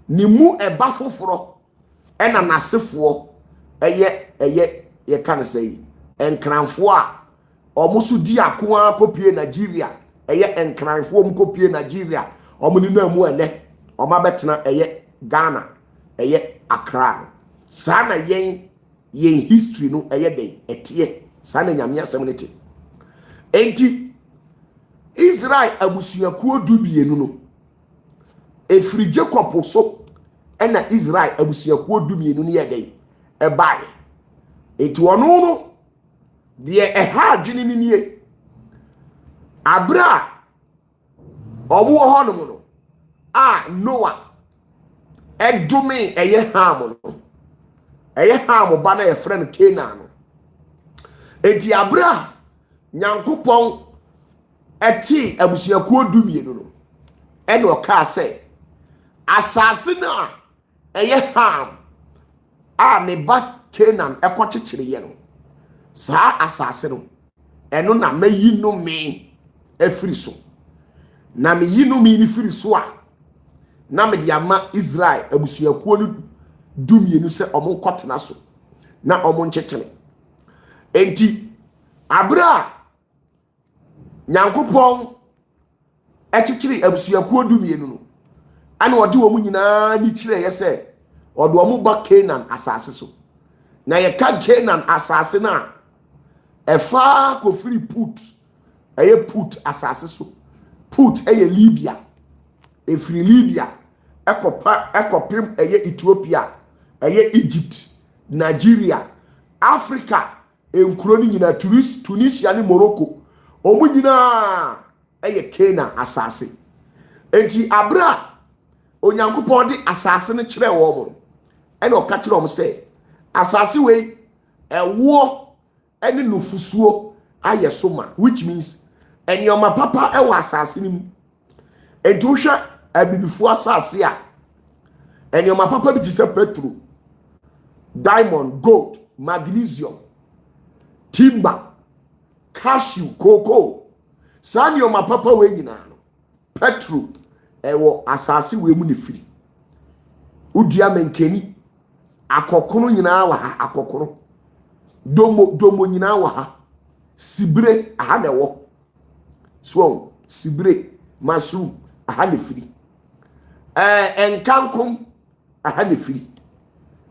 ne mu ɛba foforɔ ɛna n'asefoɔ ɛyɛ yɛka no sɛ nkranfoɔ a ɔmo so di akoa kopie Nigeria ɛyɛ nkranfoɔ mu kopie Nigeria ɔmo ne na mu ɛnɛ ɔmo abɛtena ɛyɛ Ghana ɛyɛ Accra no saa na yɛn history no ɛyɛ den ɛteɛ saa na nyame asɛm ne te enti Israel abusuakuo dubienu no efiri Jacob so ɛna Israel abusuakuo dubienu no yɛ den ɛbae enti ɔno no deɛ ɛha adwene ne nie abra ɔmo wɔ hɔ no no a Noah ɛdome ɛyɛ Ham no ɛyɛ Ham ba na yɛfrɛ no Canaan no enti abra Nyankopɔn ɛti abusuakuo dumienu no ɛna ɔkaa sɛ asase na ɛyɛ Ham a ne ba Canaan ɛkɔkyekyere yɛ no saa asase no ɛno na mayi no me afiri so na me yi no me ni firi so a na me de ama Israel abusuakuo no dumienu se omo nkotena so na omo nkyekere enti abra Nyankopon ekyekere abusuakuo dumienu no ana ode wo mu nyina ni kire yese ode wo mu ba Canaan asase so na ye ka Canaan asase na efa ko free put put asase so put Libya free Libya ekopim Ethiopia Egypt Nigeria Africa enkuro ni nyina Tunisia ni Morocco omu nyina Canaan asase enti abra Onyankopon de asase ne kire wo mo ene o ka kire o se asase we ewo ene nufusuo ayesoma which means enyoma papa ewo asase nim enti wo hwe abibifu asase a enyoma papa bi ti se petrol diamond gold magnesium timber cashew cocoa sanyoma papa we nyina no petrol ewo asase we mu ne firi udua menkeni akokoro nyina wa ha akokoro domo nyina wa ha sibre aha na ewo so sibre mushroom aha ne firi enkankom aha ne firi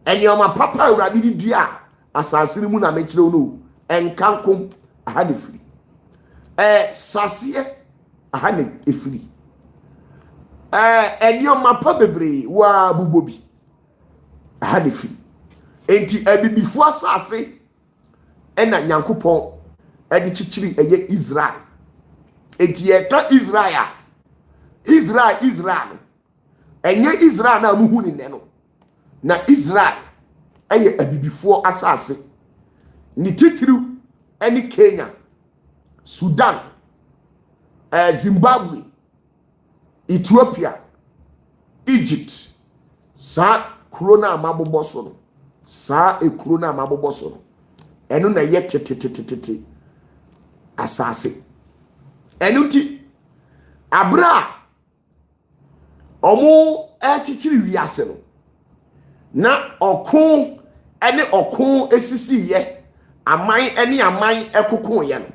enyoma papa awurade di dua asase mu na mekire no enkankom aha ne firi sase aha ne efiri enyoma pa bebre wa bubobi aha ne firi enti abibifu asase ena Nyankopon edi chichiri Israel enti ka Israel enye Israel na muhu ni ne no na Israel abibifu asase ni titiru eni Kenya Sudan Zimbabwe Ethiopia Egypt sa corona maboboso no sa corona maboboso no eno na ye tetetetetete asase eno ti abra omo echichiri wiase no na okun ene okun esisi ye aman ene aman ekokon ye no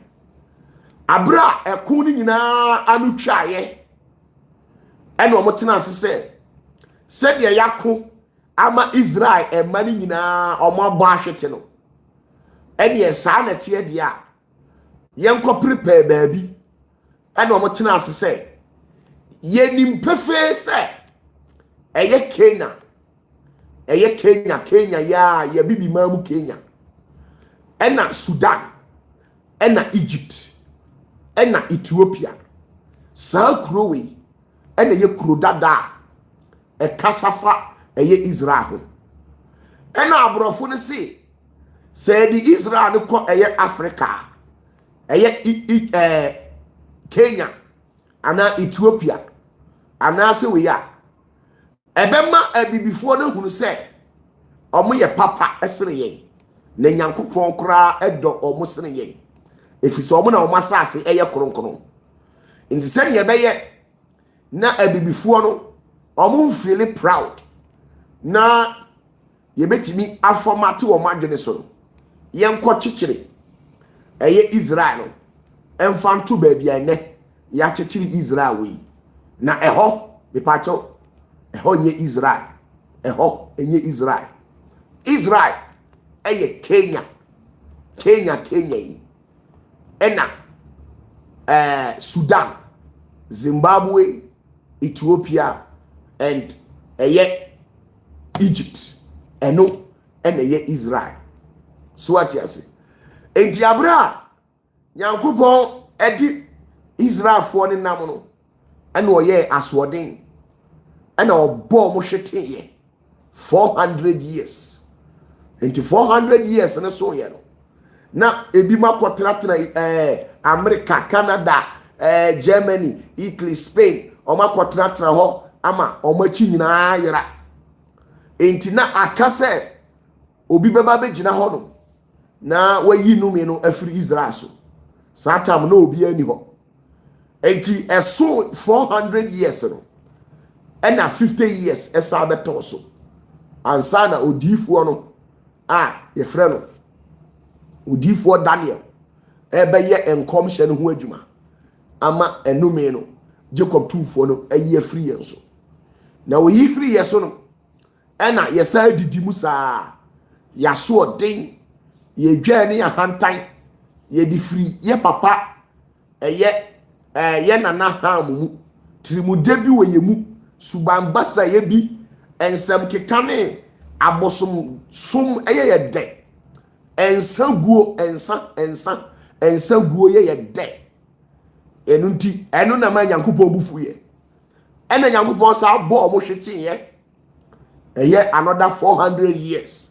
abra ekun ni nyina anu twaye ene omo tena asese said ya yako ama Israel emani nyina omo abo ahwete no ene ye sa na tie dia yenko prepare baabi ene omo tena asese ye nimpefe se Kenya ya bibi mamu Kenya ena Sudan ena Egypt ena Ethiopia sa kurowe ena ye kuro dada kasafa Israel ena abrofo ne se di Israel ne ko Africa Kenya ana Ethiopia ana se we ya ebema abibifo ne hunu se omo ye papa esere yen na Nyankopon kora edo omo sere yen efise omo na omo asase kronkron nti se ne yebeye na abibifo no omo feel proud na yebetimi afomate omo adwene so yenko chichire Israel no emfanto baabia ne ya chichire Israel we na mepacho nye Israel enye Israel Kenya ena Sudan Zimbabwe Ethiopia and Egypt ena Israel so atiase enti abra Nyankopon edi Israel fo ne nam no ena oye asoden ena obo mo hweteye 400 years into 400 years na so ye no na ebi makotratra America Canada Germany Italy Spain o makotratra ho ama o machi nyina ayira enti na akase obi beba begina ho no na wayi numi no afiri Israel so satam na obi ani ho enti eso 400 years no ena 50 years esa beto so ansa na odiifo no ye frɛ no odiifo Daniel ebeye enkom hye no ho adwuma ama enome no Jacob tumfo no ayi afiri yenso na oyi firi yeso no ena yesa didi mu saa yaso odin ye dwa ne ahantan ye di firi ye papa ye nana ham mu trimude bi we ye mu suban basa ye bi ensam kekane abosom som ye de ensa guo ensa guo ye de enunti enu na ma Nyankopon bufu ye ena Nyankopon sa bo omo hwete ye another 400 years.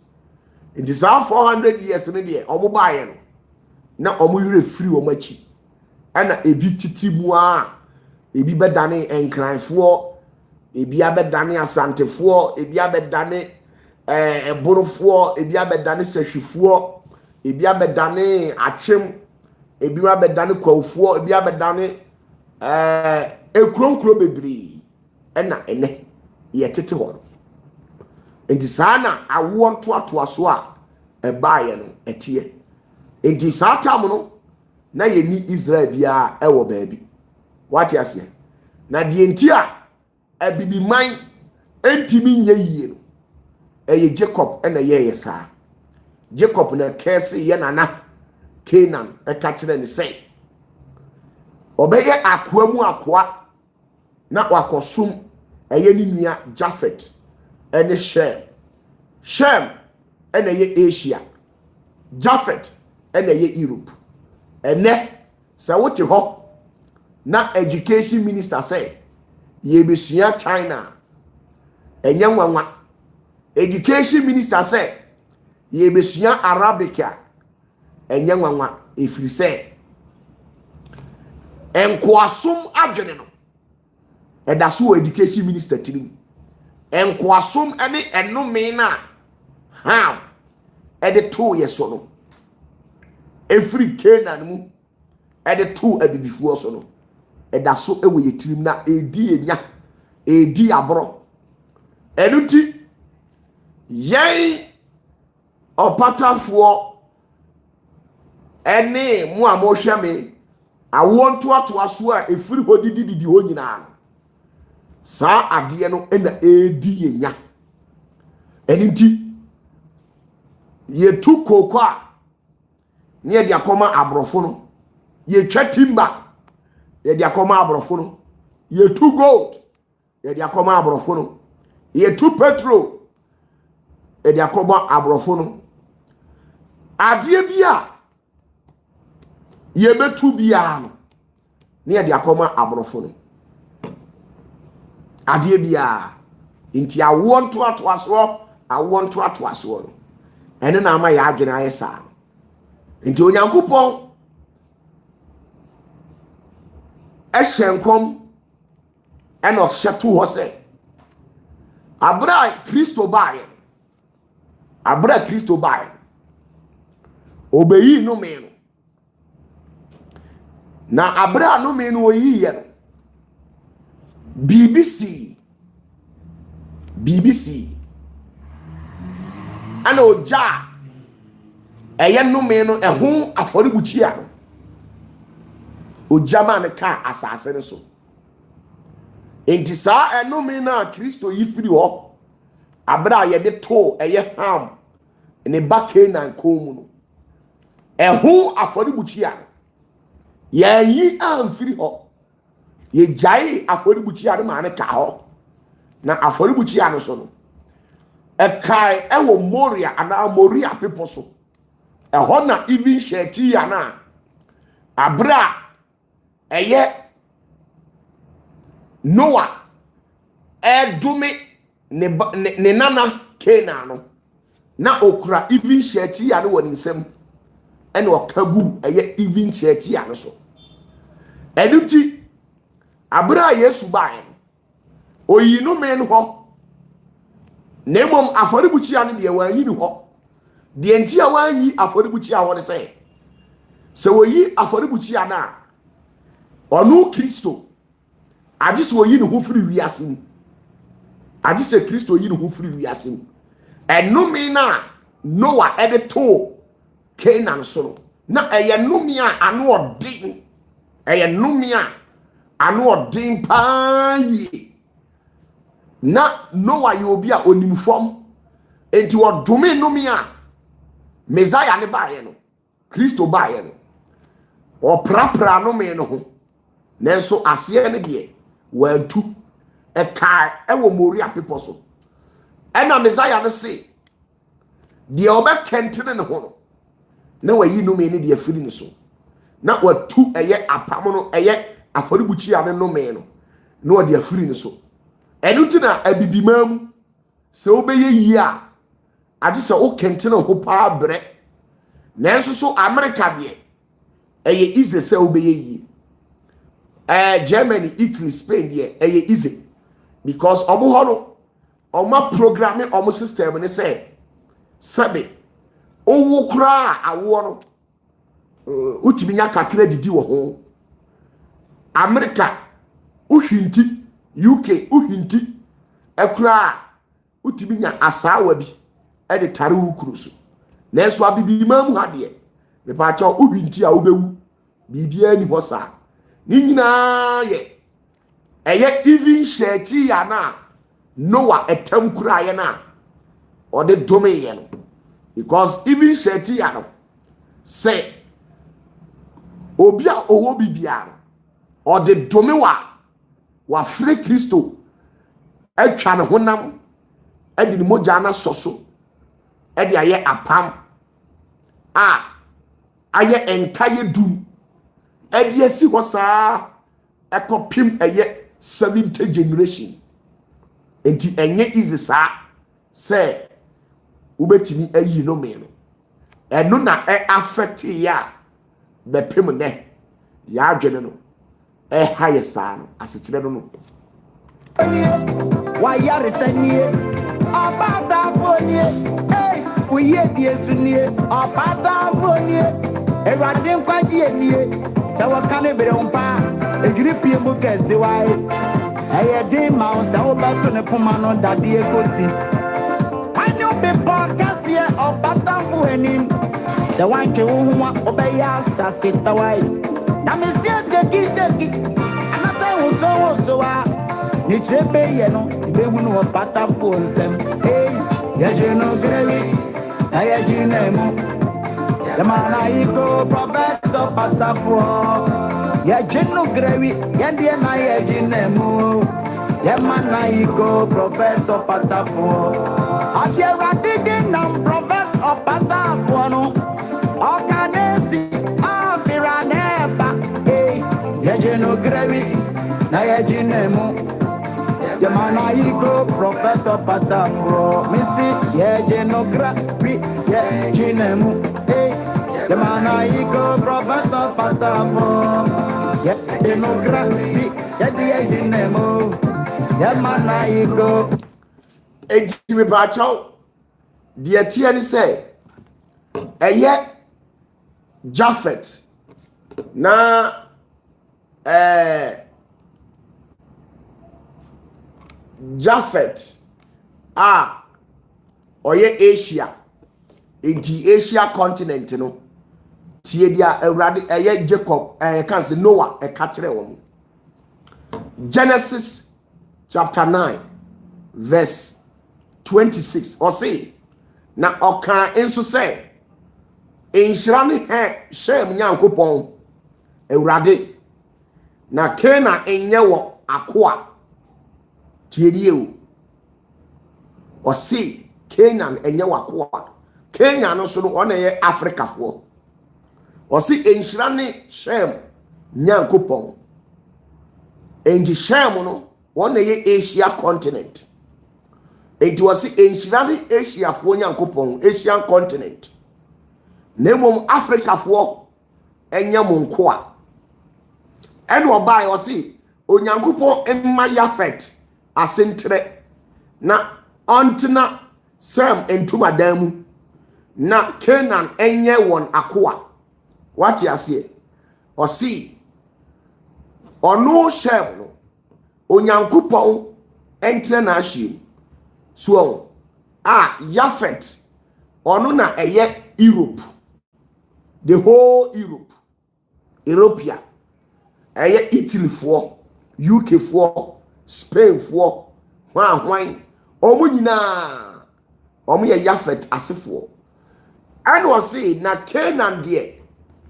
It is our 400 years in the omo baye no na omo yure free omo achi ana ebi titi mu a ebi bedane enkranfo ebi abedane asantefo ebi abedane ebonofo ebi abedane sehwefo ebi abedane achem ebi abedane kwawfo ebi abedane ekronkro bebri ena ene ye tete ho enti sana awo nto aso a ebaye no etie enti satam no na ye ni Israel bia ewo baabi wati ase na die enti a abibiman entimi nye yie no eye Jacob ena ye yesa Jacob na kese ye nana Canaan eka kire ni say obeye akoa mu akoa na wakosum eye ni nua Japhet ene Shem ene ye Asia Japhet ene ye Europe ene sa wote ho na education minister say ye besua China enye nwanwa education minister say ye besua Arabica enye nwanwa efiri say enkoasom adwene no edaso education minister tirim enkoasom ene enome na ha ede to yeso no efiri Canaan mu ede to abibifuo so no edaso ewe yetirim na edi enya edi abro enuti yei opatafuo ene mu amohwe me awonto atoaso a efiri hodididi ho nyina no sa ade no ena edi enya enuti ye tu koko a ne de akoma abrofo no ye twa timba ye de akoma abrofo no ye tu gold ye de akoma abrofo no ye tu petrol ye de akoma abrofo no ade bia ye betu bia no ne de akoma abrofo no ade bia nti awonto atoaso no ene na ama ya adwene ayesa nti Onyankopon ehyenkom ene ofshetu ho se abra Kristo bae obeyi no me no na abra no me no oyiye no BBC ana oja eye no me no eho aforibuchia no ojama ne ka asase ne so enti sa eno me na Kristo yifiri ho abra ye de to eye ham ne ba Canaan komu no eho aforibuchia no ye yi amfiri ho ye jai aforibuchia no ma ne ka ho na aforibuchia no so no ekai ewo Moria ana Moria people so eho na even sheti ya na abra eye Noah edumi ne nana Canaan no na okura even sheti ya no woni nsem ene okagu eye even sheti ya no so eduti abra Yesu bae oyi no men ho nemom aforibuchia no de wanyi ni ho de enti a wanyi aforibuchia ho de se woyi aforibuchia na ɔno Kristo agye sɛ oyi ne ho firi wiase mu agye sɛ Kristo yi ne ho firi wiase mu ɛnome na Noah ɛde to Canaan so no na ɛyɛ nome a ano ɔden ɛyɛ nome a ano ɔden paa yie na Noah yɛ obi a onim fam enti ɔdome nome a Messiah ne baayɛ no Kristo baayɛ no ɔprapra nome no ho nanso aseɛ ne deɛ wantu ɛkaa ɛwɔ Moria pepɔ so ɛna Messiah no se deɛ ɔbɛkɛntene ne ho no na wayi nome ne deɛ firi ne so na watu ɛyɛ apam no ɛyɛ afɔrebukyia ne nome no na wɔde afiri ne so ɛno ti na abibima mu sɛ wobɛyɛ yie a agye sɛ wokɛntene ho paa brɛ nanso so America deɛ ɛyɛ easy sɛ wobɛyɛ yie Germany, Italy, Spain deɛ ɛyɛ easy because ɔmo hɔ no ɔmo programme ɔmo system ne sɛ sɛbe owo kura awo no utimi nya kakra didi wɔ ho America uhwinti UK uhwinti ekura utimi nya asawa bi ɛde tare wo kuru so nanso abibi ma mu ha deɛ me pa cha uhwinti a wobewu bibia ni hɔ saa ni nyinaa yɛ ɛyɛ even sheti ya na Noah etam kura yɛ na ɔde dome yɛ no because even sheti ya no say obi a owo bibia no ɔde dome wa free Kristo atwa ne honam ɛde ne mogya na soso ɛde ayɛ apam a ayɛ enkaye dum ɛde asi hɔ saa ɛkɔpem ɛyɛ 70th generation enti ɛnyɛ easy saa sɛ wobɛtimi ayi no me no ɛno na affect ya bɛpem nɛ ya adwene no ha yɛ saa no asekyerɛ no no wayare sanie obata fonie uye biesunie obata fonie ewade nkwaji enie se wakane bere umpa egiri pie mu kese wae eye din ma se obato ne poma no dade ekoti anyo be podcast obata fonie se wanke wo huma obeya asase tawai na me sie sheki anasa wo so wa ni trebe ye no ibe hu no OPATAFUOR nsem ye je no grewi na ye ji na mu the man I go prophet OPATAFUOR ye je no grewi ye de na ye ji na mu the man I go prophet OPATAFUOR adiera didi na prophet OPATAFUOR no okanesi afira neba ye je no grewi na ye ji na mu the man I go prophet OPATAFUOR missy ye genografi ye jinemu the man I go prophet OPATAFUOR ye genografi ye jinemu the man I go enti me ba chaw de atia ni say eye Japhet na Japhet oye Asia enti Asia continent no tie dia awrade eye Jacob kan se Noah ka kire won Genesis chapter 9 verse 26 or say na okan enso say enhyira ne he shem nyankopon awrade na Canaan enye wo akoa tiedieu o si Canaan enye wakoa Canaan no so no ona ye Africa fo o si enhyira ne Shem nyankopon enji Shem no ona ye Asia continent enti o si enhyira ne Asia fo nyankopon Asian continent nemom Africa fo enya monkoa ene obai o si onyankopon emma Japhet asentre na ontena Sam entumadamu na Canaan enye won akoa what you say o see ono shem no onyankopon entre na ahim so Yafet ono na eye Europe, the whole Europea, eye Italy for, UK for, Spain for, hwan omo nyina omo ye Yafet asefo. And was say na Canaan there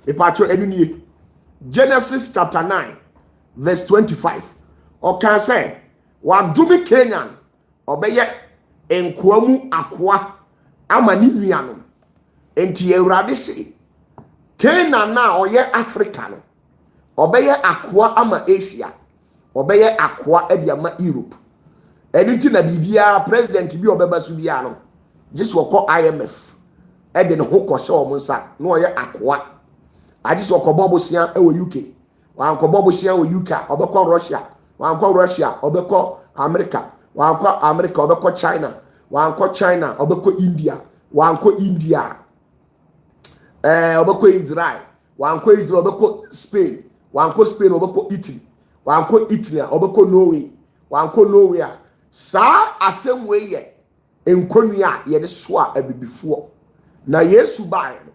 the patro enini Genesis chapter 9 verse 25 or can say wa dumi Canaan obeye enkoamu akoa ama ni nuanom enti Awurade se Canaan na oye Africa no obeye akoa ama Asia obeye akoa edi ama Europe eniti na bibia president bi obeba su bia no just woko IMF ede ne ho kɔhyɛ wɔn nsa na ɔyɛ akoa agye sɛ ɔkɔbɔ bosia wɔ UK wankɔbɔ bosia wɔ UK ɔbɛkɔ Russia wankɔ Russia ɔbɛkɔ America wankɔ America ɔbɛkɔ China wankɔ China ɔbɛkɔ India wankɔ India ɔbɛkɔ Israel wankɔ Israel ɔbɛkɔ Spain wankɔ Spain ɔbɛkɔ Italy wankɔ Italy ɔbɛkɔ Norway wankɔ Norway a saa asɛm wei yɛ nkonnua a yɛde soa abibifoɔ na Yesu bae no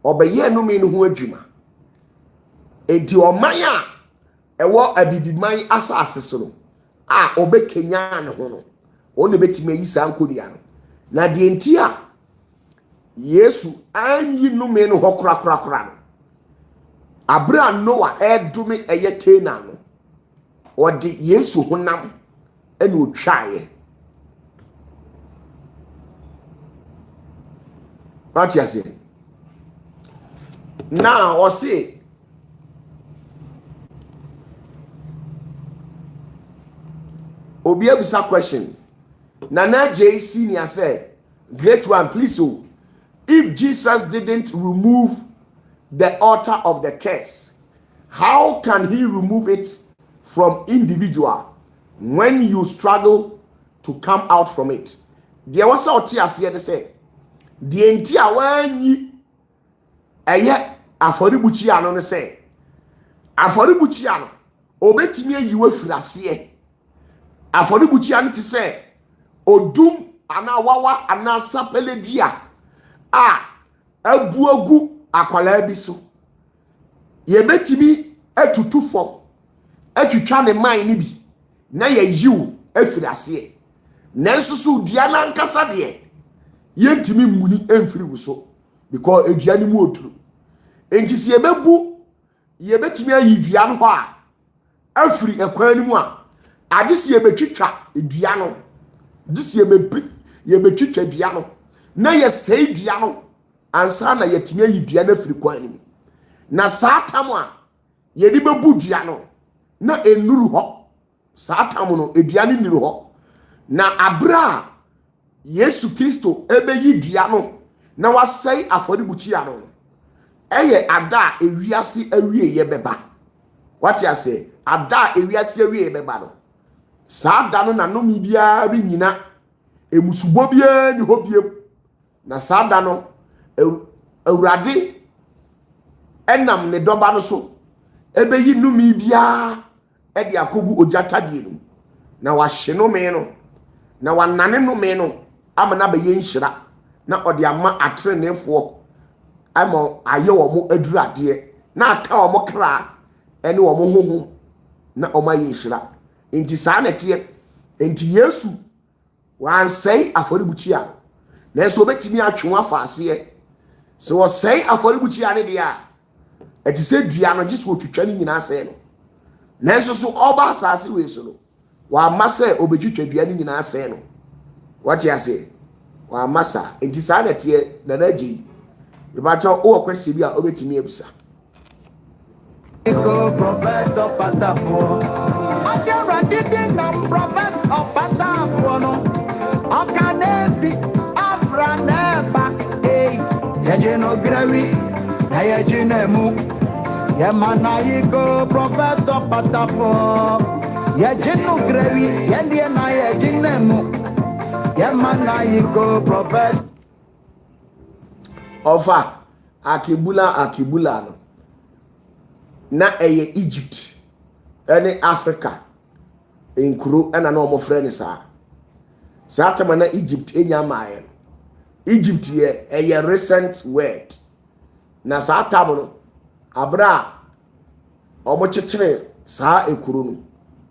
obeye no me no ho adwuma enti oman a ewo abibiman asase so no a obekenya ne ho no one betime yi sa nkonia no na de enti a Yesu anyi no me no ho kra no Abra Noah edome eye Canaan no odi Yesu honam ene otwae. What you say? Now, or say, Obiabisa question. Nana J. Senior say, great one, please. Oh, if Jesus didn't remove the altar of the curse, how can he remove it from individual when you struggle to come out from it? There was a tears here to say. The entire wanyi eye aforibuchi ano ne se aforibuchi ano obetimi ayiwe firase aforibuchi ano ti se odum ana wawa ana sapele dia abuagu akwala bi so ye betimi atutu fom atwitwa ne man ni bi na ye yiwu afirase nanso so dia na nkasa de yentimi muni emfiri wuso because eduane mu oturu enti se yebebu yebetimi ayi dua no ho a afiri ekwan ni mu a ade se yebetwitwa dua no dise yebetwitwa dua no na yesei dua no ansa na yetimi ayi dua na afiri kwan ni mu na saatam a yedi bebu dua no na enuru ho saatam no eduane niru ho na abra Yesu Kristo ebe yi dua no na wasai aforibuchi ya no eye ada ewiase awie ye beba. What you say? Ada ewiase awie ye beba no saa da no na no mi bia bi nyina emusubo bia ni ho biem na saa da no Awurade enam ne doba no so ebe yi no mi bia e de akogu ojata die no na wahye no me no na wanane no me no amana be yenhyira na ode ama atrenefo ama aye wo mo adurade na aka wo mo kra ene wo mo hoho na o ma yenhyira enti saa na tie enti Yesu wan sei aforibuchi ya na so betimi atwe afase so wo sei aforibuchi ya ne dia eti se dua no gise otwitwa ni nyina se no na so oba asase we so no wa mase obetwitwa dua ni nyina se no. What you say? Wa masa enti saa na tie na naji rebacho o question bi a obetimi ebisa Go prophet OPATAFUOR Ajara didn't prophet OPATAFUOR no Okanesi Afraneba Yejino gravi na yejinemu Yemana yiko prophet OPATAFUOR Yejino gravi yendie na yejinemu Yemana yiko prophet Ofa akibula no na eye Egypt any Africa in Kuru and a normal friend sa Satamana Egypt enya maye Egypt here a recent word na Satamono abra omo chechire saa ekuru no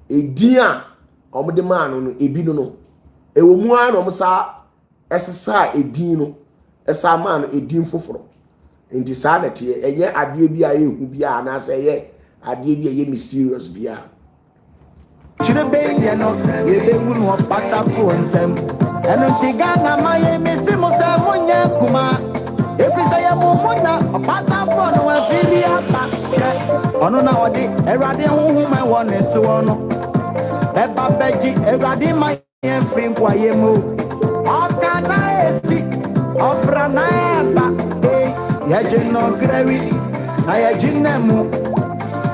edin a omo de man no ebi no ewo mu an omo saa esesa edin no esa man edin foforo enti saa na tie eye ade bi a ehu bi a na se eye ade bi eye mysterious bi a chirebe ye no ebe wunu OPATAFUOR nsem eno shigana maye misimu se munye kuma efisa ye mumuna OPATAFUOR no afiri apa ono na odi erade huhu me wone so ono eba beji erade maye free kwaye mo okana esi ofra na eba ye jino grewi na ye jinemu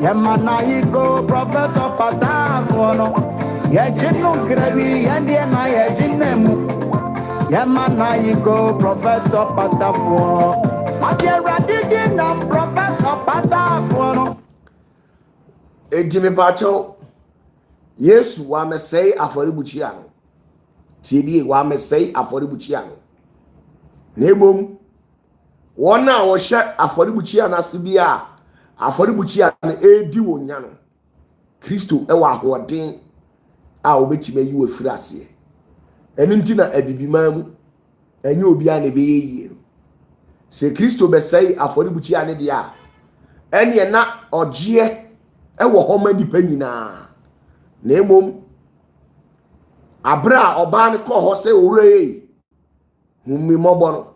ye manayigo prophet OPATAFUOR no ye jino grewi ye ndie na ye jinemu ye manayigo prophet OPATAFUOR adie radidi na prophet OPATAFUOR no ejimi pacho Yesu wa mesei aforibuchia no tiedie wa mesei aforibuchia no nemom wona wo hye aforibuchia na sibia aforibuchia na edi wonya no Kristo e wa ahoden a obetime yi wo firi ase eni ntina abibimam enye obi a na be yeye no se Kristo besei aforibuchia ne dia ene na ogye e wo homa nipa nyina nemom abra oba ne ko ho se owre hummi mobo no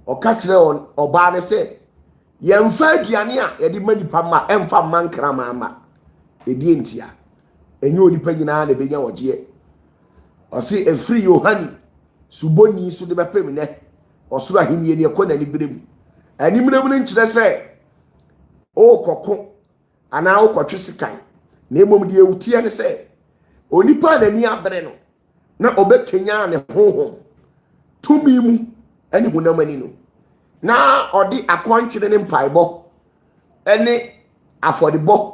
o ka kire oba ne se yemfa aduane a ye de manipa ma emfa mankra ma edi entia enye onipa nyina na benya wogye o se efri yohani suboni so de bepem ne osoro ahenie ne ko na ni brem animrem ne nkire se o kokko ana o kwatwe sikan na emom de ewutie ne se onipa na ni abre no na obekenya ne honhom tumi mu ene hunamani no na odi akwankyere ne mpaibɔ ene afɔdebɔ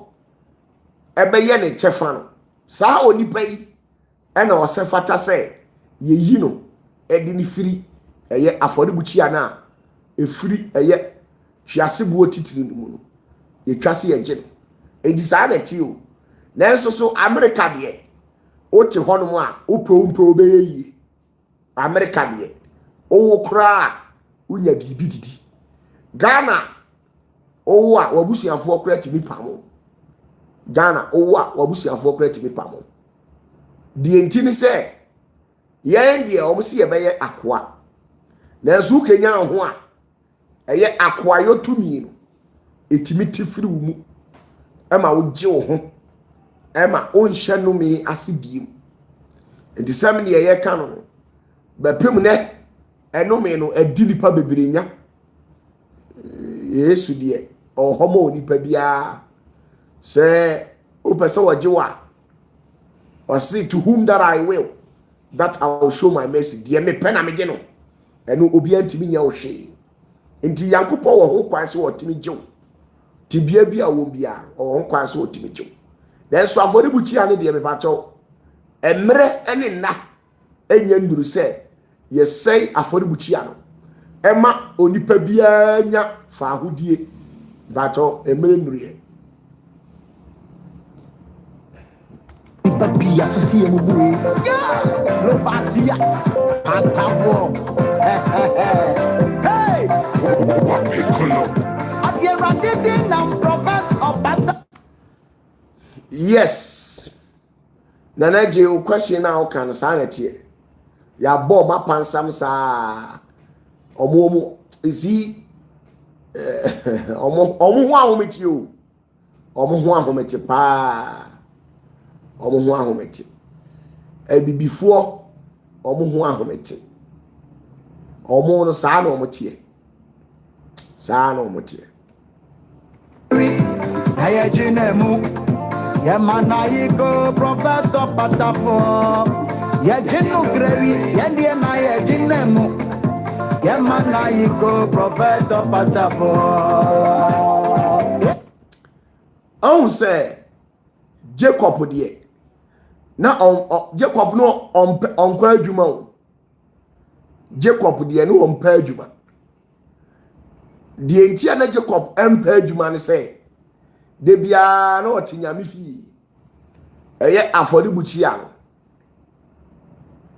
ebeye ne kyefa no saa onipa yi ena osefata sɛ yeyi no edi ne firi eye afɔdebuchia na efiri eye hwiasebuo titiri no mu no yetwase ye gye edi saa na ti o nanso so America de ote honom a opompo obeyi America de owo kra unya bibi didi Ghana owo a wabusuafo kra timi pamo Ghana owo a wabusuafo kra timi pamo die ntini se yen de o mse ye beye akoa nanso kenya ho a eye akoa yotumi no etimi tifiri wo mu ema wo gye wo ho ema onhye no me asibiem enti sam ne ye ka no bepem ne enome no adi nipa bebrenya Yesu de ohomo nipa bia se opese wajewa or say to whom that I will that I will show my mercy de me pena me no eno obi antimi nya wo hwe enti Yankopɔ wo ho kwan se wotimi gyew tibia bia wo bia wo ho kwan se wotimi gyew den so afɔrebuchia ne de me pacho emre ene na enya nduru se yesei afɔrebuchia no ema onipa bia nya fa ahodie bato emre nduru Papi associé mo boue lo pasia OPATAFUOR hey adie radede na prophet OPATAFUOR yes nana je o question na o kan sa na tie ya bo ma pansam sa omo isi omo ho ahometi o omo ho ahometi pa omo ho ahometi ebibifo omo ho ahometi omo no sa na omo tie aye jinemu ye manayigo prophet OPATAFUOR ye jinu grewi ye ndie na ye jinemu ye manayigo prophet OPATAFUOR on say Jacob de na Jacob no on kwa adwuma o. Jacob de no on pa adwuma. De entia na Jacob empa adwuma ne se de bia na otinyame fi. Eye aforibuchia no.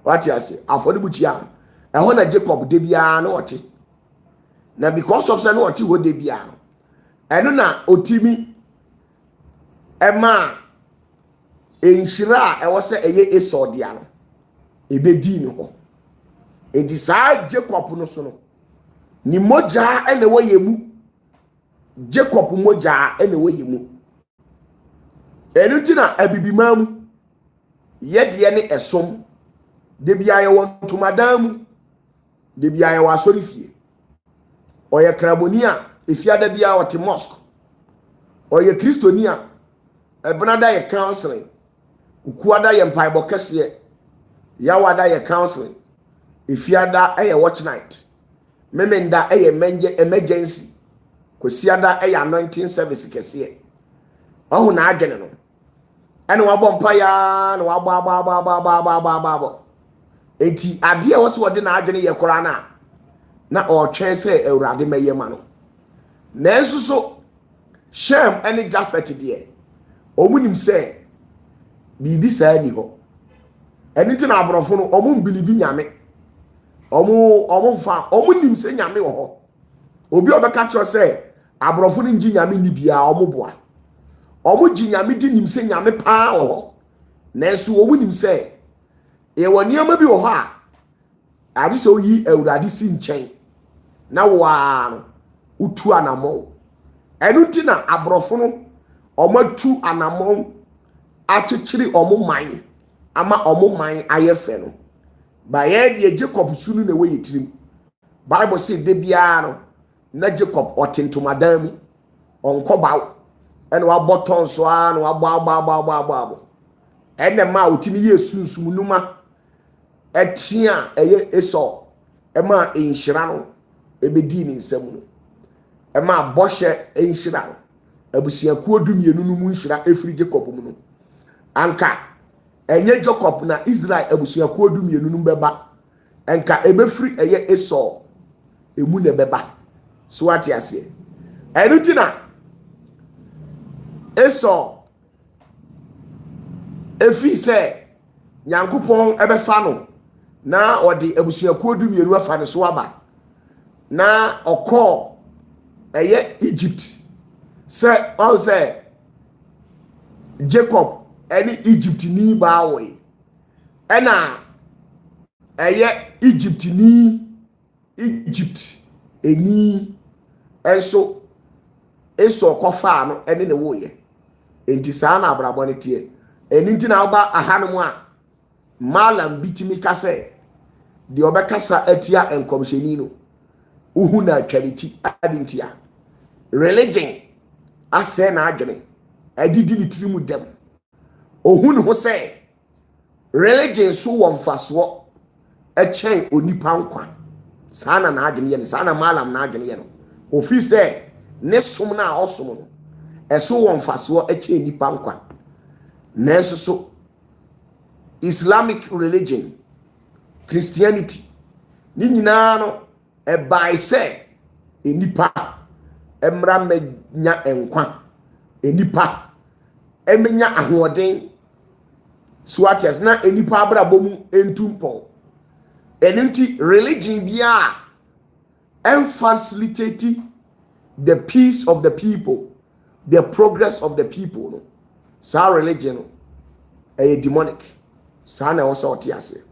What you say? Aforibuchia. Ehon na Jacob de bia na oti. Na because of say na oti ho de bia no. Eno na otimi ema enhyira ewo se eye Esau dia no. Ebedi ni ho. Edi saa Jacob no so no. Ni moja ene wo yemu. Jacob moja ene wo yemu. Enu ti na abibimamu yede ne esom de bia ye won tomadam de bia ye wasori fie oye krabonia efiada bia wote mosque oye kristonia ebnada ye counseling ukuada ye mpaibo kese yawada ye counseling efiada eye watch night memenda eye menje emergency kwesiada eye anointing service kese ohu na adwene no ene wabɔ mpa ya na wabɔ enti ade a wɔso wɔde na adwene yɛ kora na ɔtwɛn sɛ awurade mɛyɛ ma no nanso so Shem ene Jafet de omunim sɛ bibi saa ni hɔ ene ti na aborɔfo no ɔmo believe nyame ɔmo mfa ɔmo nim sɛ nyame wɔ hɔ obi ɔbɛka kyerɛ sɛ aborɔfo no ngi nyame ni bia ɔmo boa omu ji nyame di nim se nyame paa ho nanso omu nim se e woniama bi wo ho a ade se oyi awurade si nkyɛn na waa no utu anamon enu nti na abrofo no omatu anamon akyekiri man ama man ayɛ no ba ye de Jacob sunu na we yitirim Bible say de bia no na Jacob otentomadami onkobaw ene wa botton so a no abo ene ma otimi ye sunsum numa etia eye Esau ema enhyira no ebedi ni nsam no ema bohye enhyira no abusiakuo dumienu no mu nhyira efiri Jacob mu no anka enye Jacob na Israel abusiakuo dumienu no beba enka ebefiri eye Esau emu ne beba so ati ase enuti na Esau efi se Nyankopon ebefa no na odi abusuakuo dumienu afa ne so aba na okọ eye Egypt se all say Jacob any Egypt ni ba we ena eye Egypt eni enso Esau kofa no ene ne wo ye enti saa na abrabọ ne tie eni nti na oba ahanom a malam bitimi kase de obekasa atia enkomhyeni no uhu na charity adintia religion ase na adwene adidi bitirimu dem ohu ne ho se religion so won faso echen onipa nkwa saa na adwene ye no saa na malam na adwene ye no ofi se ne som na osom no eso won faso eche nipa nkwa nanso so Islamic religion Christianity ni nyina no e by say enipa emra menya enkwa enipa emenya ahoden suates na enipa abrabom entumpo enunti religion bia facilitating the peace of the people, the progress of the people. No? Sa religion no, a demonic. Sa na also otiase.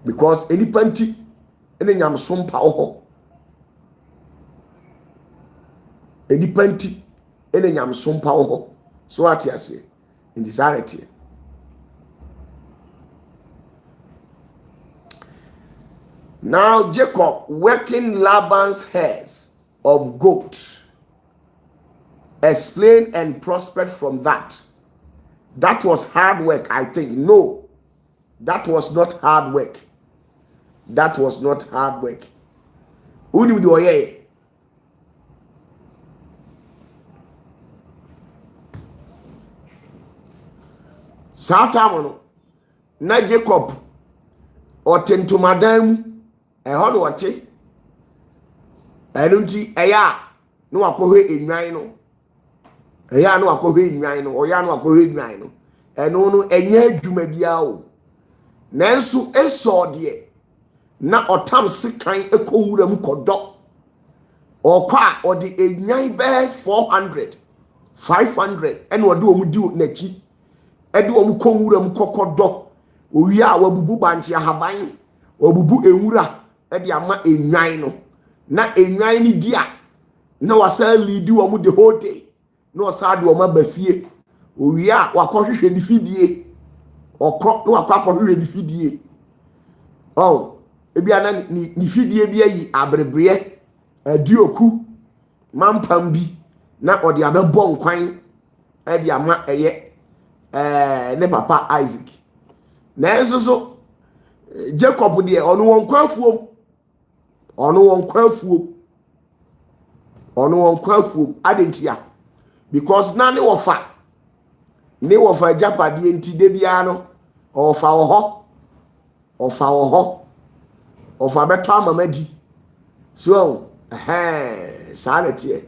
Because any panti ene nyam sompa oho. Any panti ene nyam sompa oho. So otiase in desirety. Now Jacob working Laban's hairs of goat explained and prospered from that. That was hard work, I think. No, that was not hard work. That was not hard work. Unim do ye. Satan no na Jacob otentomadan mu eho no wote enunti eya no akohwe enwan no eya no akohwe enwan no oya no akohwe enwan no eno no enya adwuma bia o nanso eso de na otam sekan ekowuram kodo okwa odi enwan be 400 500 ene odi omu di nachi ede omu kowuram kokodo owi a wabubu banche ahaban wabubu enwura ede ama enwan no na enwan ni dia na wasa lead omu the whole day na wasa de omu abafie owi a wakohwehwe ni fidie okro na wakohwehwe ni fidie oh ebia na ni fidie bia yi abrebre adioku mampambi na odi abebo nkwan ede ama eye ne papa Isaac na enso Jacob de onu won kwafuom adentia because na ne wofa japade enti de bia no ofa ofa beto amamadi so sanete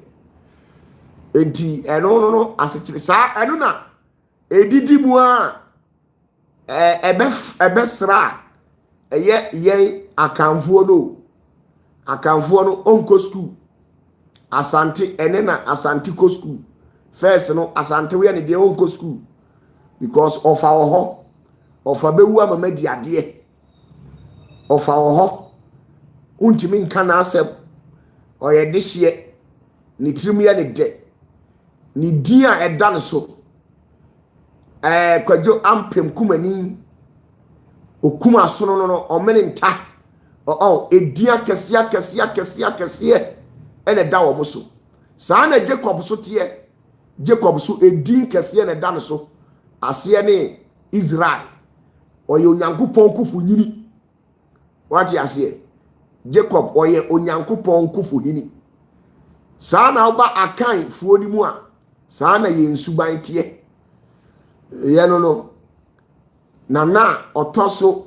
enti eno no asechire sa eno na edidi mu a ebesra yen akanfuo no onko school asante ene na asante ko school first no asante we ne de onko school because ofa bewu amamadi ade ofa untimi nka na asem oye dehye ni tirimu ya ne de ni dia eda ne so kwadwo ampem kumani okuma asono no omenenta edia kese ene da wo so saa na Jacob so tie Jacob so edin kese ene da ne so ase ne Israel oye onyankopon kufu nyini wati ase Jacob oye onyankopon kufu hini saa na oba akan fuo ni mu a saa na ye nsuban tie ye no nana otoso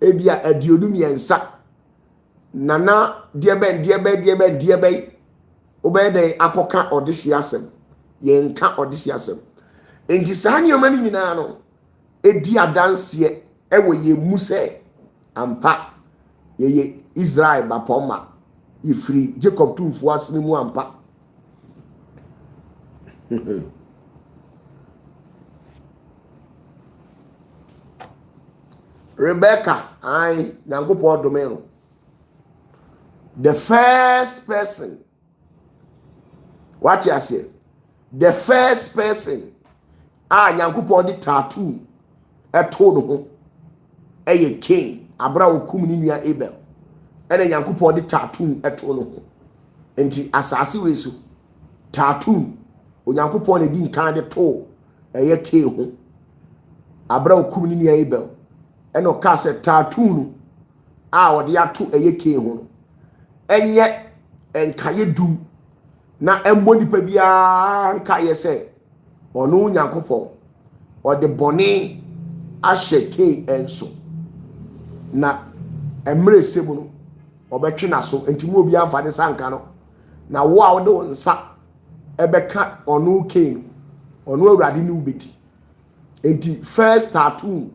ebia aduonum yensa nana dieben obede akoka odisi asem ye nka odisi asem enti saa nyoma ni nyina no edi adanse ewe ye muse ampa ye Israel bapoma ifri Jacob tumfu asini mu ampa Rebecca nyangopo domeno the first person what you say the first person nyangopo di tattoo eto no ho eye king abra okum ni nua Abel ene nyangopo di tattoo eto no ho enti asase wesu tattoo onyangopo ne di nkan de to eye king ho abra okum ni nua Abel eno ka se tattoo no odi ato eye king ho no enye enkaye dum na embo nipa bia nkaye se ono nyankopon odi bone ahye enso na emre semu no obetwe na so ntimo obi amfa de sanka no na wo a wo de nsa ebeka ono king ono awurade ni ubeti enti first tattoo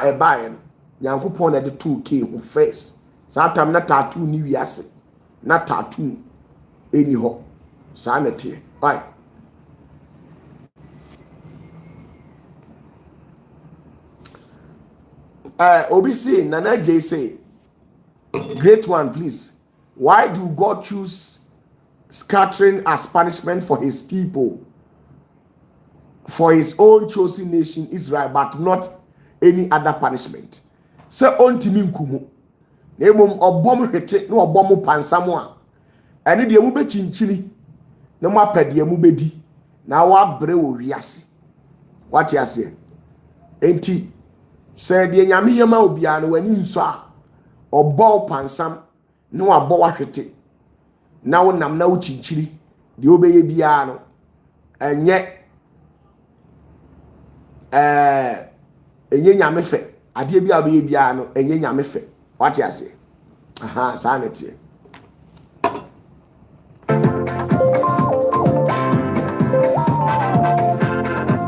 ebae no nyankopon na de two king first satam na tattoo ni wiase na tattoo eni ho sanete bye obi say Nana J say great one please why do God choose scattering as punishment for his people for his own chosen nation Israel but not any other punishment say ontimi nkumu na emom obom hwete na obom pansamo a ene de mu be chinchini na mu apede mu bedi na wa bre wo wiase what you say enti say de nyame yema obia no wani nso a obo pansam na wa bo wa hwete na wo nam na wo chinchiri de obeye bia no enye enye nyame fe ade bi abe bia no enye nyame fe what you say aha sanity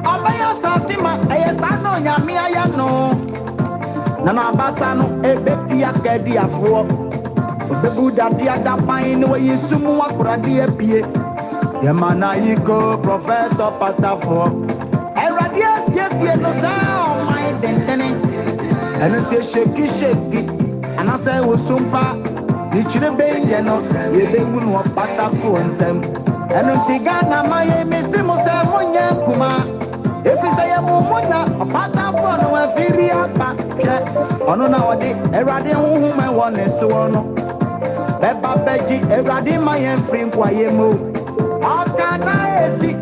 Obaya sasima eyesano nyame aya no na abasa no ebetia kedi afo obebu dadia da pan no yisumu akorade apie yemana yigo prophet OPATAFUOR erade asiesie no sa o my dentene eno se sheki anase wosumpa ni chire be no yebe hunu OPATAFUOR nsem eno siga na maye misimu se munye kuma efisa ya mumuna OPATAFUOR no afiri apa ono na odi erade huhu me wone so no beba beji erade maye free kwaye mo akana esi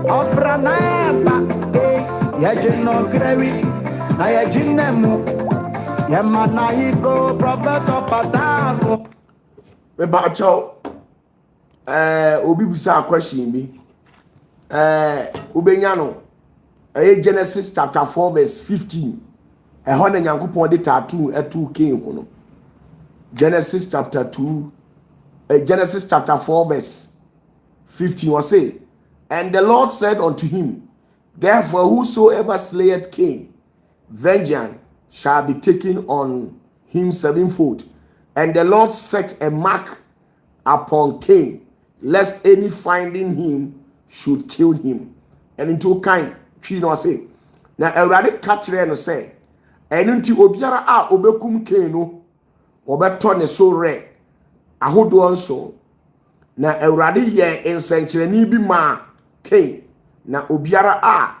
ofra na eba ya jino grewi na ya jinemu ya mana yigo prophet OPATAFUOR beba cho obi busa question bi ubenya no Genesis chapter 4 verse 15 ehọ na Nyankopon de tattoo etu king ho no Genesis chapter 4 verse 15 was say, and the Lord said unto him, therefore whosoever slayeth Cain, vengeance shall be taken on him sevenfold. And the Lord set a mark upon Cain, lest any finding him should kill him. And into kind she no say, now already catch no say, and into obiara a obekum Cain no obeto ne so re ahodo nso na awurade ye ensenkyereni bi ma Cain na obiara a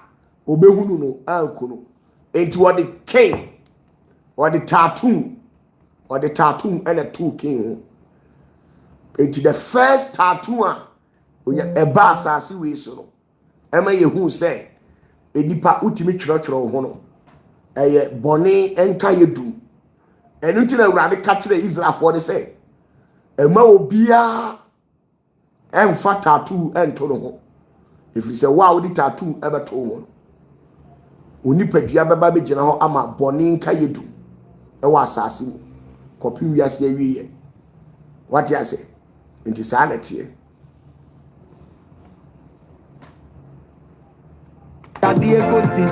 obehunu no ankuno enti wode Cain wode tattoo and a two Cain enti the first tattoo a onya eba asase we so no ema yehu se enipa utimi twirotwiro ho no eye bone enka yedum enu nti na awurade ka kire Israel for say ema obia emfa tattoo ento no ho if you say wow di tattoo ebeto ho oni padua beba be gina ho ama bone nka yedum e wa asase mu kopim wiase awie what you say nti sanity Daddy Egoti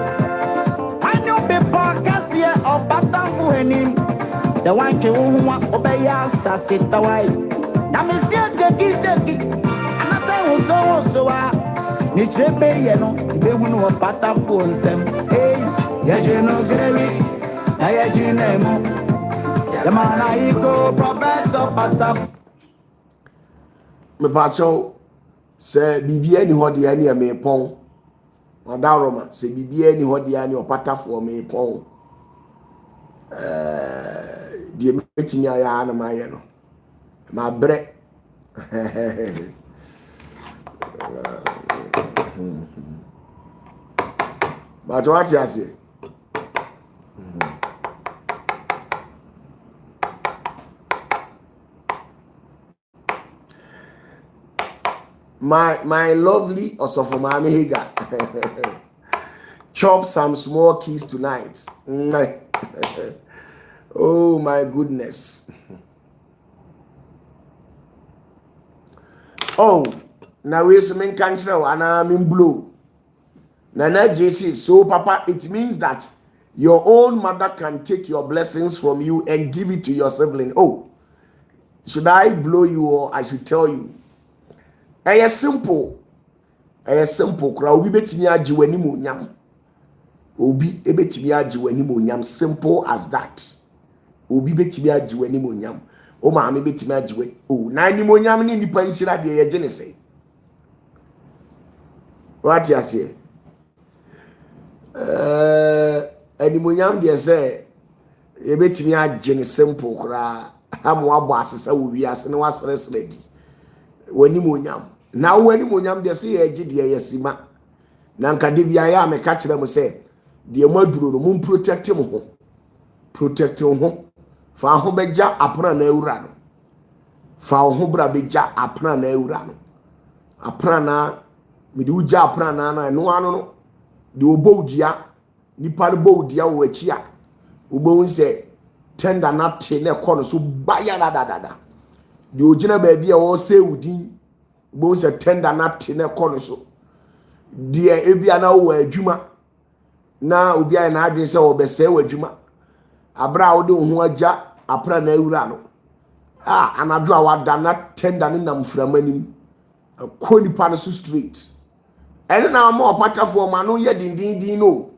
anyo be podcast here OPATAFUOR enim se wanche wo obeya asase tawai na me sheki anase wo wa ni chebe ye no be hunu OPATAFUOR nsem ye je no grewi na ye ji nemu the man I go prophet OPATAFUOR me pacho se bibia ni ho de ani me pon odaroma se bibia ni ho de ani OPATAFUOR me pon die metimi aya na maye no ma bre but what you say my lovely Osofomami Higa chop some small keys tonight. Oh my goodness. Oh, now we some country and I'm in blue. Nana JC, so Papa, it means that your own mother can take your blessings from you and give it to your sibling. Oh, should I blow you or I should tell you? Simple. Kra obi betimi agi wani mo nyam. Obi ebetimi agi wani mo nyam, simple as that. Obi betimi agi wani mo nyam. O ma me betimi agi wani. Oh, na ni mo nyam ni nipa nshira de ye gene sei. What you say? Ani mo nyam de say e betimi agi ne simple kra. Amo abo asesa wo wi ase ne wasresre di. Wani mo nyam. Na wani mo nyam de say ye gi de yesima. Na nka de bia ya me ka kire mo say de mo aduro no mo protect mo ho. Protect mo ho. Fa ho beja apra na ewura no. Fa ho bra beja apra na ewura no. Apra na me de uja apra na no ano no de obodua nipa no bo dia wo achi a ubo nse tender na te na ekọ no so baya da de ogina ba bia wo se udin ubo nse tender na te na ekọ no so de ebia na wo adwuma na obi aye na adwen se wo be se wo adwuma abra wo de ho agya apra na awura no anadwo a wada na tender ne nam framanim ko nipa no so straight ene na ma opatafo ma no ye dindindin no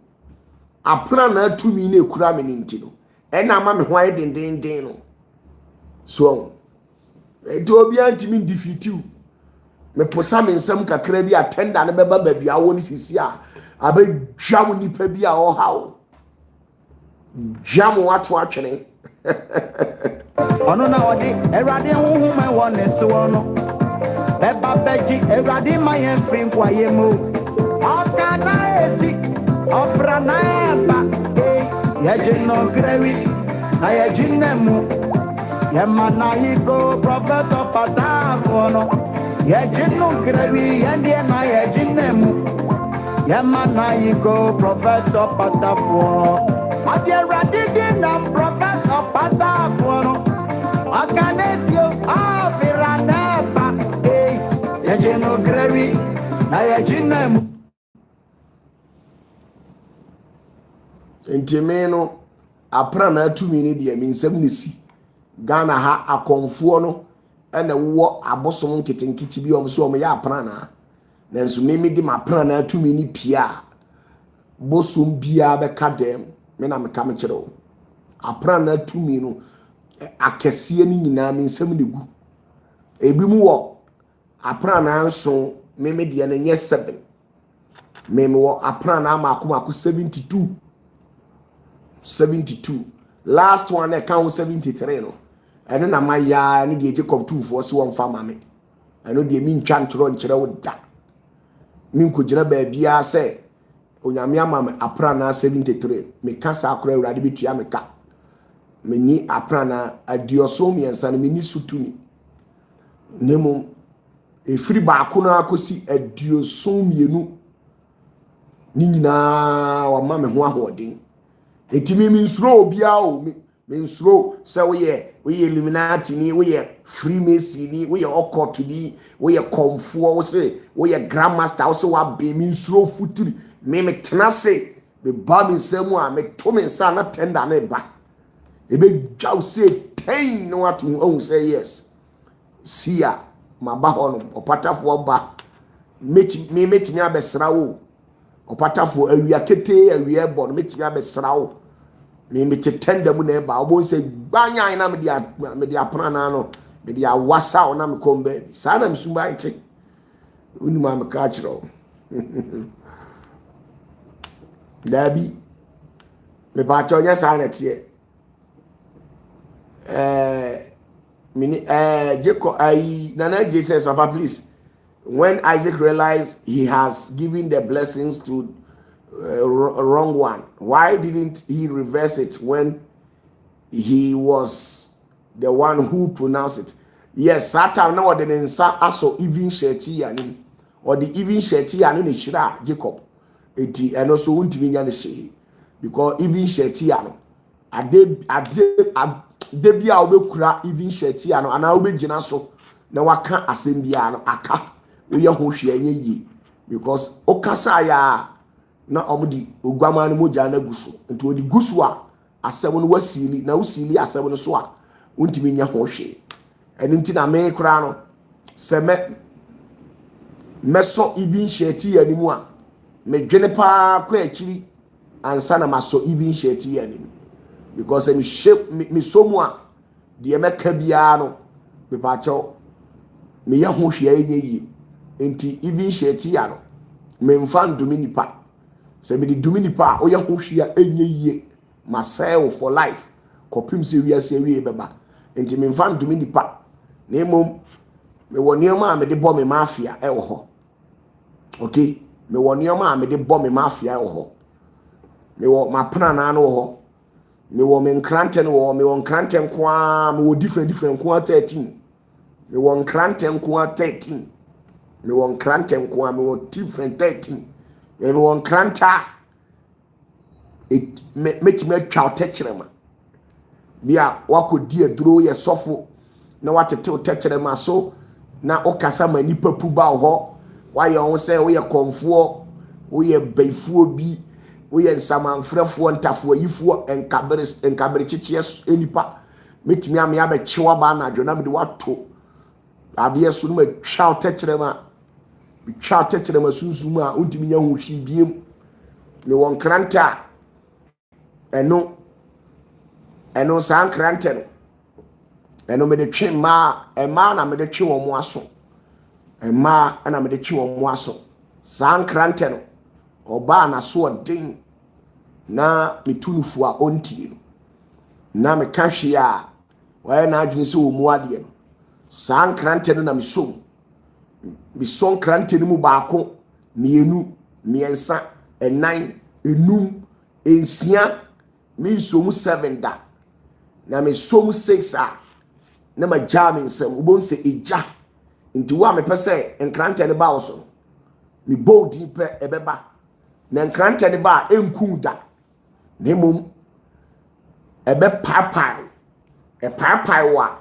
apra na atumi na ekura me nti no ene ama me ho aye dindindin no so eto obi antimi defeatiu me posa me nsam kakra bi atenda ne beba ba bia wo ni sisi a abedwam nipa bi a o hawo jam watu atwene ono na odi erade huhu me wone so no beba beji erade maye free kwaye mo akana esi ofra na eba yeje no grewi na yeje nemu yemana hiko prophet opatafuo no yeje no grewi yende na yeje nemu yemana hiko prophet opatafuo adi erade na prophet opatafuo no akanesio afira neba yeje no grewi na yeje nemu ntime no apra na atumi ni de minsam nisi Ghana ha akonfo no ene wo abosom nketenkiti bi omso om ya apra na nanso memi di mapra na atumi ni pia bosom bia be kadem me na meka me kire wo apra na atumi no akese ni nyina minsam ne gu ebi mu wo apra na nso memi de na nye 7 memi wo apra na amakomako 72 last one account 73 no eno na maya no de Jacob 2 for so won fa mame eno de mi ntwa ntro nkire wo da mi nkojira ba bia se onyame amame apra na 73 me kasa akora urade betua me ka meni apra na adioso miensa no meni sutumi nemu efiri ba ko na akosi adioso mienu ni nyina wa mame ho ahodin etimi mi nsuro obia o mi nsuro se we illuminati ni we freemason ni we occult ni we komfo wo se we grandmaster wo se wa be mi nsuro futuri me tenase be ba mi nsemu a me to me nsa na tender na ba ebe dwaw se ten no atu ohun say yes sia ma ba hono opatafo ba metimi abesra wo opatafo awia kete awia bo no metimi abesra wo me tender mu na ba obo se gbanya na me dia prana no me dia wasa na me komba bi sa na msumba ite unima me ka chiro dabi me ba chonya sa na tie mini Jacob Nana Jesus papa please when Isaac realized he has given the blessings to wrong one, why didn't he reverse it when he was the one who pronounced it? Yes, Satan now the nsa aso even sheti yani or the even sheti yani ni shira Jacob eti and also untimi nya ne she because even sheti yani ade bia obekura even sheti yani ana obegina so na waka asem bia no aka wo ye ho hwe anye yi because okasa ya na omudi ogwama no moja na gusu nti odi gusu a asem no wasili na usili asem no so a untimi nya ho hwe eni nti na me kura no se meso even sheti animu a me dwene pa kwa akiri ansa na maso even sheti animu because me shape me somu a de meka bia no me pa cho me ya ho hwe anye yi nti even sheti ya no me mfa ndumi nipa se me di dumi nipa o ya ho hwe anye yi myself for life kopim se wi ase wi beba nti me mfa ndumi nipa na emom me woni ma me de bo me mafia e wo ho okay me woni ma me de bo me mafia e wo ho me wo mapana na no ho me wo me nkrante no wo me wo nkrante nkoa me wo different nkoa 13 me wo nkrante nkoa 13 me wo nkrante nkoa me wo different 13 me wo nkranta metime twa techerema bia wakodi aduro ye sofo na watete techerema so na okasa ma nipa pu ba ho waye on se wo ye konfo wo ye baifuo bi wo ye nsamanfrefo ntafo yifuo enkabere chichie enipa metime am ya be chewa ba na adwo na me de wato ade so no ma twa techerema sunsun a untimi nya hu hwi biem me won kranta eno san kranta no eno me de twe ma na me de twe wo mo aso na me de twe wo mo aso san kranta no oba na so odin na metunufu a ontie no na me ka hwe a waye na adwene se wo mu ade no san kranta no na me son kranta no mu baako mienu miensa enan enum ensia me som 7 da na me som 6 a na ma jam nsem ubon se eja nti wa me pese enkranta ne ba oso me bold pe ebeba na enkranta ne ba enku da ne mum ebe papai wa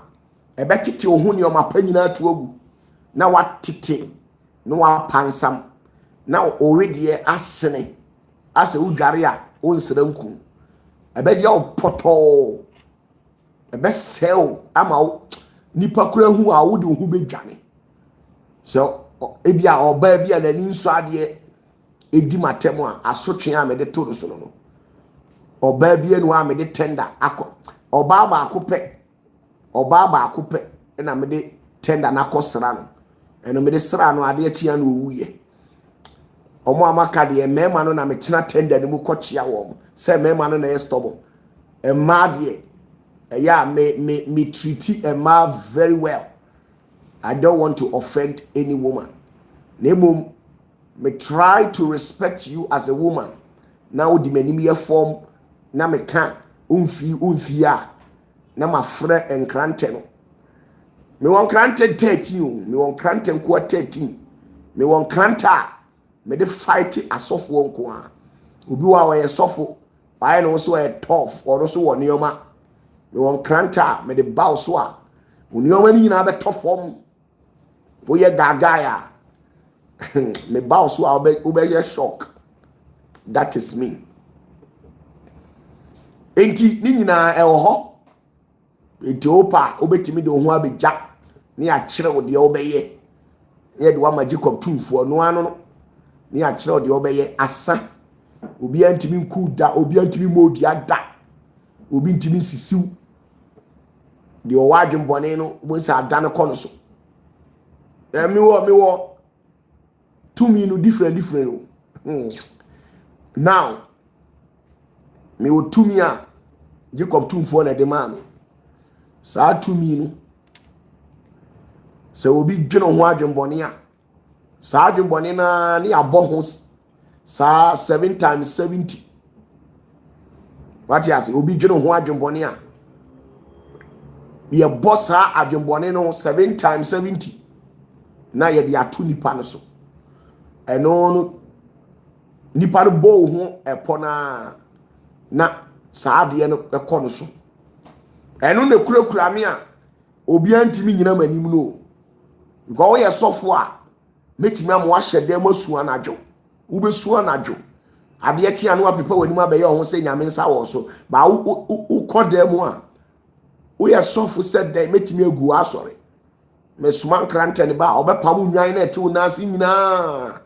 ebe tete ohun ne o mapanyina atuogu na watete no wa pansam na already asene ase udware a onsere nku ebe je poto ebe sel ama nipa kura hu a wode hu bedwane so ebia oba bia na ni nso ade edi matem a asotwe a mede to so no oba bia no a mede tender akọ oba ba akopẹ na mede tender na akosra no eno mede sra no ade atia no owuye omo amaka de mema no na metena tender ni mu kochia wo se mema no na e stop emma de yeah me treat emma very well. I don't want to offend any woman. Nebum me try to respect you as a woman. Now the menimia form na me kan unfi a na ma frɛ enkrante no me won krante 13 me won krante nko 13 me won kranta me de fight asofo nko a obi wa wo ye sofo why no so e tough or so wo nioma me won kranta me de bow so a unioma ni nyina be tofom wo ye gagaya me bow so a obe ye shock. That is me. Enti ni nyina e ho enti opa obetimi de ho abeja ni a kire wo de obeye ye de wa magicom tumfo no ano no ni a kire wo de obeye asa obi antimi nku da obi antimi modi ada obi ntimi sisiw de o wadwen bone no bo nsa ada no kono so me wo tumi no different now me wo tumi a Jacob tumfo na de man sa tumi no se obi dwene ho adwenbone a sa adwenbone na ne abɔ ho sa 7 times 70 what you say obi dwene ho adwenbone a ye boss sa adwenbone no 7 times 70 na ye de ato nipa no so eno no nipa no bo ho epo na saa de no ekɔ no so eno na kurakura me a obi antimi nyina manim no go ye sofo a metimi am wa hyede masu anadwo wo besu anadwo ade e tia no apepa wanim abaye ho se nyame nsa wo so ba wo kɔda mu a wo ye sofo said dey metimi agu asɔre mesuma nkrante ne ba obepam nwan na ete na ase nyina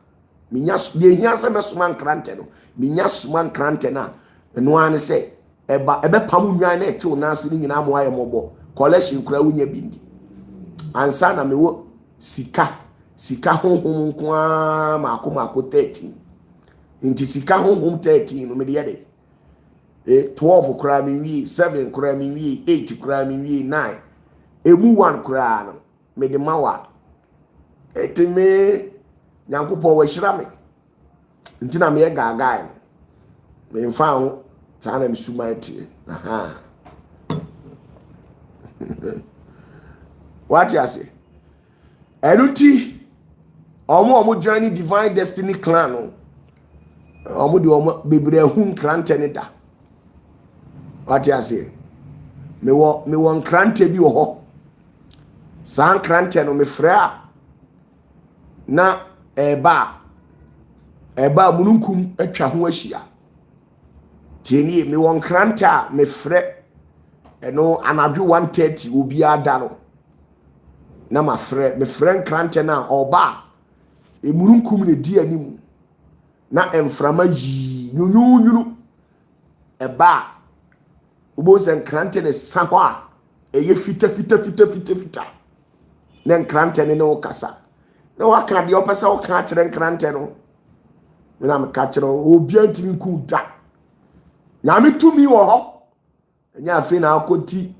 minya de hia se mesuma nkrante no minya suma nkrante na eno an se ebepam nwan na ete na ase nyina mo aye mobo collection kura wunya bindi ansa na mewo sika honhom nko a mako 13 nti sika honhom 13 no me de yede 12 kura mi wi 7 kura mi wi 8 kura mi wi 9 emu 1 kura no me de mawa etime nyankopɔ wa hyira me nti na me ye gaga me mfa ho saa na me suma etie aha what you say enuti omo journey divine destiny clan no omo de omo bebre hu nkrante ne da what you say me wo nkrante bi wo ho san nkrante no me fra na eba mununkum atwa ho ahia tieni me wo nkrante a me frɛ eno anadwo 1:30 obi ada no na ma frɛ me frɛ nkrante na oba emurunkum ne di animu na emframa yi nyunyunyunu eba ubo se nkrante ne sa ho a eye fita na nkrante ne no kasa na waka de opesa wo ka kire nkrante no na me ka kire obi antimi nku da na me tumi wo ho nya afi na akoti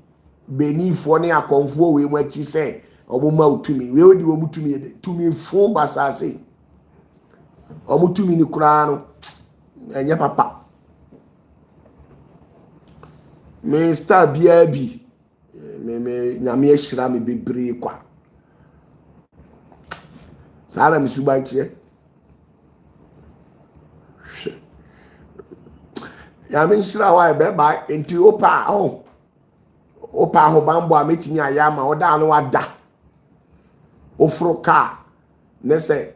benifo ne akonfo we mu achi se omuma utumi we odi wo mutumi de tumi fo basase omutumi ni kura no enya papa me star bia bi me nyame ahira me bebre kwa sara me suba nche nyame ahira wa be ba enti opa ho bambo a metimi ayama oda no wada ofro car ne se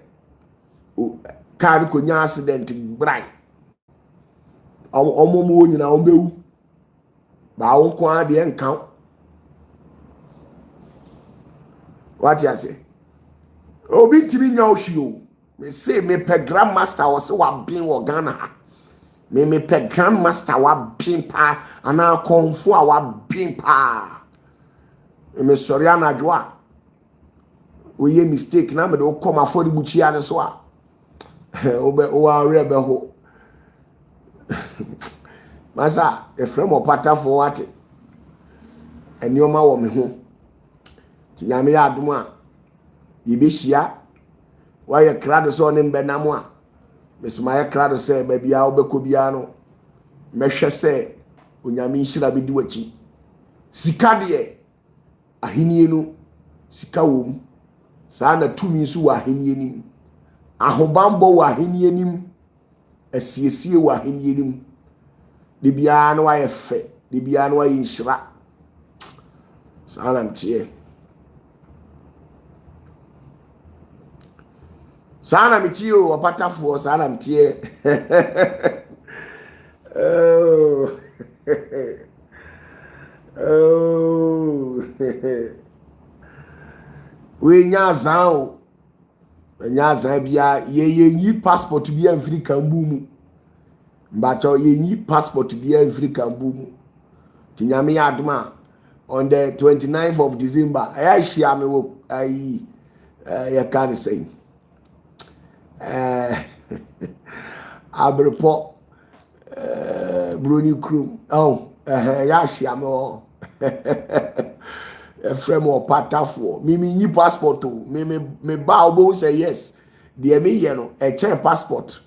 car ko nya accident brai omomo nyina ombewu ba won kwa de nkan what you say obi ntimi nya ohio me say me pe grandmaster wo se wa bin wo Ghana ha me pe grandmaster wa bin pa ana konfo a wa bin pa me sorry anadwo a oye mistake na me do come afford buchi ane so a o wa rebe ho masa efrem OPATAFUOR wate enioma wo me ho ti nyame ya adom a yebehia wa ye krado so ne mbenam a mesoma ye krado se ba bia obekọ bia no mehwe se onyame nhira bedi wachi sika de ahenie no sika wo mu saa na tumi so wa ahenie nim ahobambo wa ahenie nim asiesie wa ahenie nim de bia no wa ye fe de bia no wa ye nhira saa na mtie sana mitio OPATAFUOR sana mtie oh oh we nyaza bia ye nyi passport bia mfiri kambu mu mbacho ye nyi passport bia mfiri kambu mu tinyame ya adoma on the 29th of December I share me wo ai ya kan say abrepo broni krum ya share me frame OPATAFUOR mimi nyi passport o me ba obo say yes de me ye no e check passport